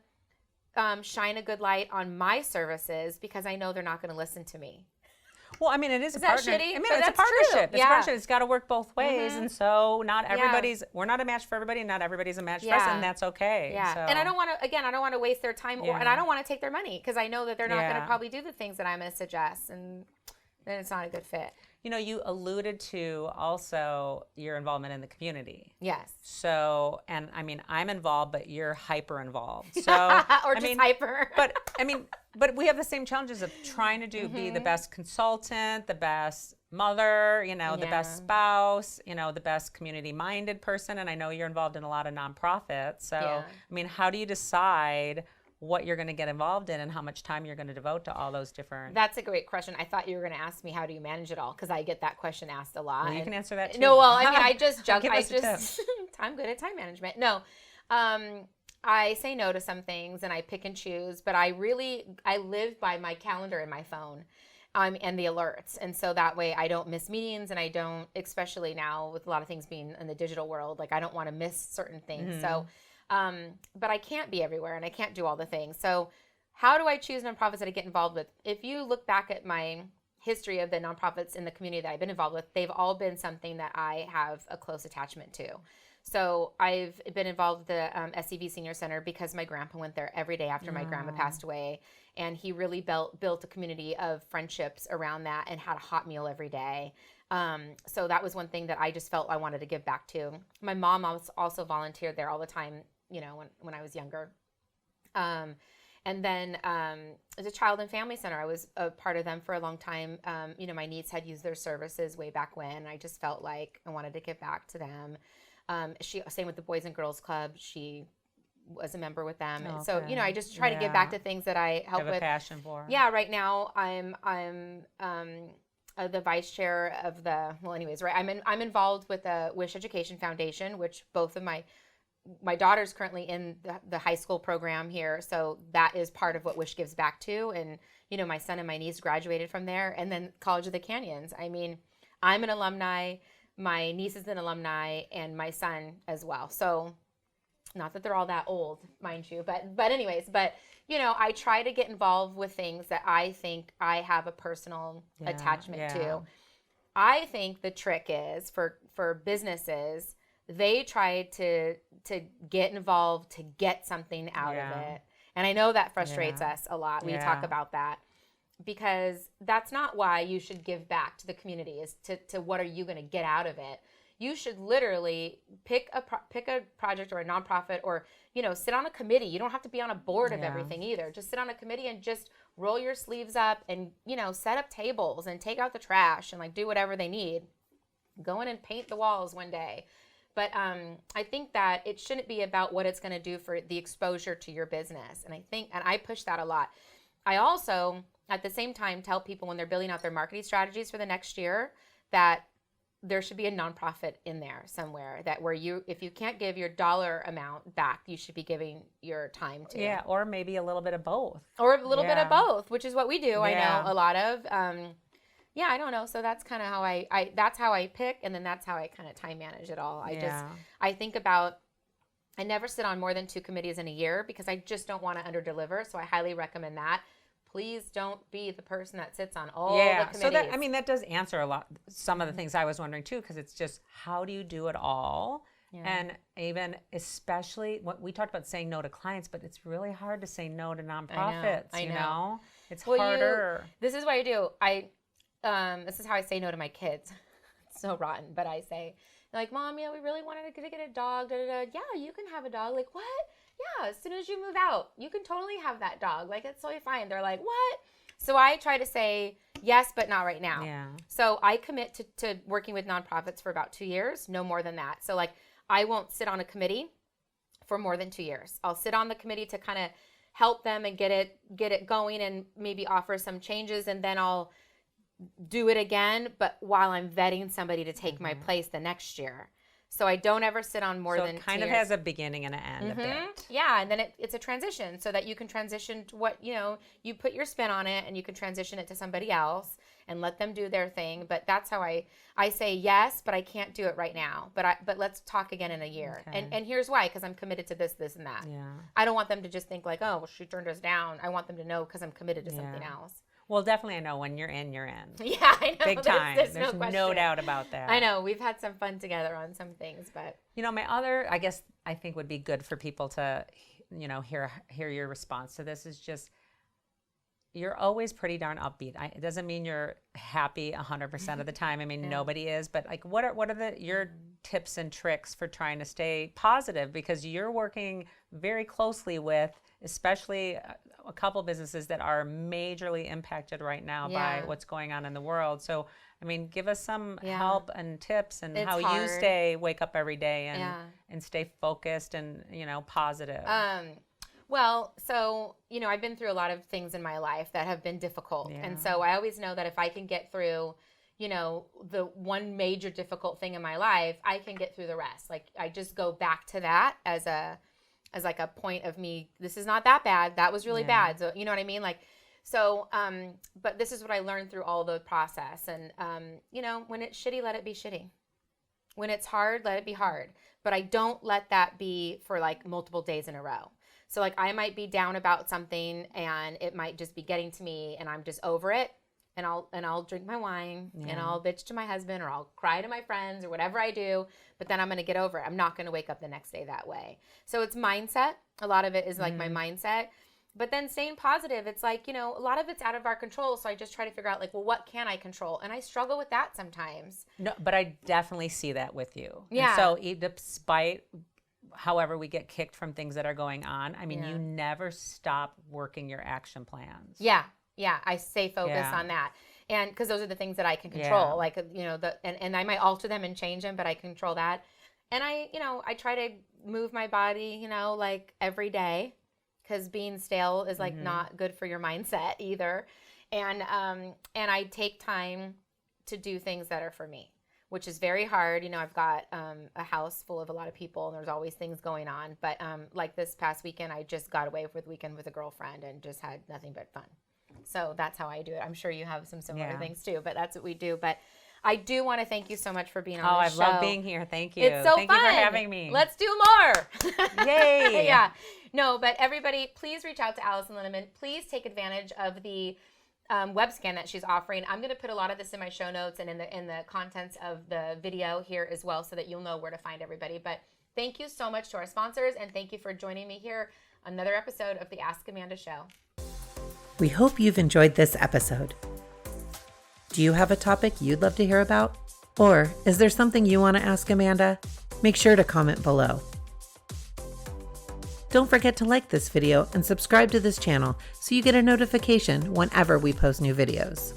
shine a good light on my services, because I know they're not going to listen to me. Well, I mean, it is a partnership. Shitty? I mean, But it's a that's partnership. true. It's a partnership. It's got to work both ways. And so not everybody's, Yeah. we're not a match for everybody, and not everybody's a match for us, and that's okay. Yeah. So. And I don't want to waste their time, and I don't want to take their money, because I know that they're not going to probably do the things that I'm going to suggest, and then it's not a good fit. you know, you alluded to also your involvement in the community. Yes. So, and I mean, I'm involved, but you're hyper involved. So, or I just mean, hyper. but we have the same challenges of trying to be the best consultant, the best mother, you know, the best spouse, you know, the best community-minded person. And I know you're involved in a lot of nonprofits. So, I mean, how do you decide what you're going to get involved in and how much time you're going to devote to all those different... That's a great question. I thought you were going to ask me, how do you manage it all? Because I get that question asked a lot. Well, you can answer that too. No, well, I mean, I just Give I us a just tip. I'm good at time management. No, I say no to some things and I pick and choose, but I live by my calendar in my phone. And the alerts. And so that way I don't miss meetings, and I don't, especially now with a lot of things being in the digital world, like I don't want to miss certain things. So, but I can't be everywhere and I can't do all the things. So how do I choose nonprofits that I get involved with? If you look back at my history of the nonprofits in the community that I've been involved with, they've all been something that I have a close attachment to. So I've been involved with the SCV Senior Center because my grandpa went there every day after my grandma passed away. And he really built a community of friendships around that and had a hot meal every day. So that was one thing that I just felt I wanted to give back to. My mom also volunteered there all the time, you know, when I was younger. And then as a child and family center, I was a part of them for a long time. You know, my niece had used their services way back when. I just felt like I wanted to give back to them. Same with the Boys and Girls Club. She was a member with them. Okay. So, you know, I just try to give back to things that I help have with. a passion for. Yeah, right now I'm the vice chair of the, well, anyways, right. I'm involved with the Wish Education Foundation, which both of my daughter's currently in the high school program here. So that is part of what Wish gives back to. And, you know, my son and my niece graduated from there. And then College of the Canyons. I mean, I'm an alumni, my niece is an alumni, and my son as well. So not that they're all that old, mind you, but anyways, you know, I try to get involved with things that I think I have a personal attachment to. I think the trick is for businesses, they try to get involved to get something out of it. And I know that frustrates us a lot. We talk about that, because that's not why you should give back to the community, is to what are you going to get out of it. You should literally pick a project or a nonprofit, or, you know, sit on a committee. You don't have to be on a board of everything either. Just sit on a committee and just roll your sleeves up and, you know, set up tables and take out the trash and like do whatever they need. Go in and paint the walls one day. But I think that it shouldn't be about what it's going to do for the exposure to your business. And I push that a lot. I also, at the same time, tell people when they're building out their marketing strategies for the next year that there should be a nonprofit in there somewhere, that where if you can't give your dollar amount back, you should be giving your time to. Yeah, or maybe a little bit of both. Or a little bit of both, which is what we do. I know a lot of. Yeah, I don't know. So that's kind of how that's how I pick, and then that's how I kind of time manage it all. I think about, I never sit on more than 2 committees in a year because I just don't want to underdeliver. So I highly recommend that. Please don't be the person that sits on all the committees. So that does answer some of the things I was wondering too, because it's just, how do you do it all? And even especially what we talked about, saying no to clients, but it's really hard to say no to nonprofits. I know. It's harder. This is what I do. This is how I say no to my kids. It's so rotten, but I say, like, Mom, we really wanted to get a dog. Yeah, you can have a dog. Like, what? Yeah, as soon as you move out, you can totally have that dog. Like, it's totally fine. They're like, what? So I try to say yes, but not right now. Yeah. So I commit to working with nonprofits for about 2 years, no more than that. So like, I won't sit on a committee for more than 2 years. I'll sit on the committee to kind of help them and get it going and maybe offer some changes, and then I'll do it again, but while I'm vetting somebody to take my place the next year. So I don't ever sit on more than 2 years. So it kind of has a beginning and an end a bit. Yeah, and then it's a transition, so that you can transition to what, you know, you put your spin on it, and you can transition it to somebody else and let them do their thing. But that's how I say yes, but I can't do it right now. But let's talk again in a year. Okay. And here's why, because I'm committed to this, and that. Yeah. I don't want them to just think like, oh, well, she turned us down. I want them to know because I'm committed to something else. Well, definitely, I know when you're in, you're in. Yeah, I know. Big time. There's no doubt about that. I know. We've had some fun together on some things, but. You know, my other, I think would be good for people to, you know, hear your response to this is just, you're always pretty darn upbeat. It doesn't mean you're happy 100% of the time. I mean, nobody is, but like, what are your tips and tricks for trying to stay positive? Because you're working very closely with, especially a couple businesses that are majorly impacted right now by what's going on in the world. So, I mean, give us some help and tips and how you wake up every day and stay focused and, positive. Well, so, I've been through a lot of things in my life that have been difficult. Yeah. And so I always know that if I can get through, the one major difficult thing in my life, I can get through the rest. Like, I just go back to that as like a point of me, this is not that bad. That was really bad. So, you know what I mean? Like, so, but this is what I learned through all the process. And, when it's shitty, let it be shitty. When it's hard, let it be hard. But I don't let that be for like multiple days in a row. So like I might be down about something and it might just be getting to me and I'm just over it, and I'll drink my wine and I'll bitch to my husband or I'll cry to my friends or whatever I do, but then I'm going to get over it. I'm not going to wake up the next day that way. So it's mindset. A lot of it is like my mindset. But then staying positive, it's like, a lot of it's out of our control. So I just try to figure out like, well, what can I control? And I struggle with that sometimes. No, but I definitely see that with you. Yeah. And so despite however we get kicked from things that are going on, I mean, you never stop working your action plans. Yeah. I stay focused on that. And because those are the things that I can control, like, and I might alter them and change them, but I control that. And I try to move my body, like every day, because being stale is like not good for your mindset either. And I take time to do things that are for me, which is very hard. I've got a house full of a lot of people and there's always things going on. But like this past weekend, I just got away for the weekend with a girlfriend and just had nothing but fun. So that's how I do it. I'm sure you have some similar things too, but that's what we do. But I do want to thank you so much for being on the show. I love being here. Thank you. It's so fun. Thank you for having me. Let's do more. Yay. Yeah. No, but everybody, please reach out to Alison Lindemann. Please take advantage of the web scan that she's offering. I'm going to put a lot of this in my show notes and in the contents of the video here as well, so that you'll know where to find everybody. But thank you so much to our sponsors, and thank you for joining me here on another episode of the Ask Amanda Show. We hope you've enjoyed this episode. Do you have a topic you'd love to hear about? Or is there something you want to ask Amanda? Make sure to comment below. Don't forget to like this video and subscribe to this channel so you get a notification whenever we post new videos.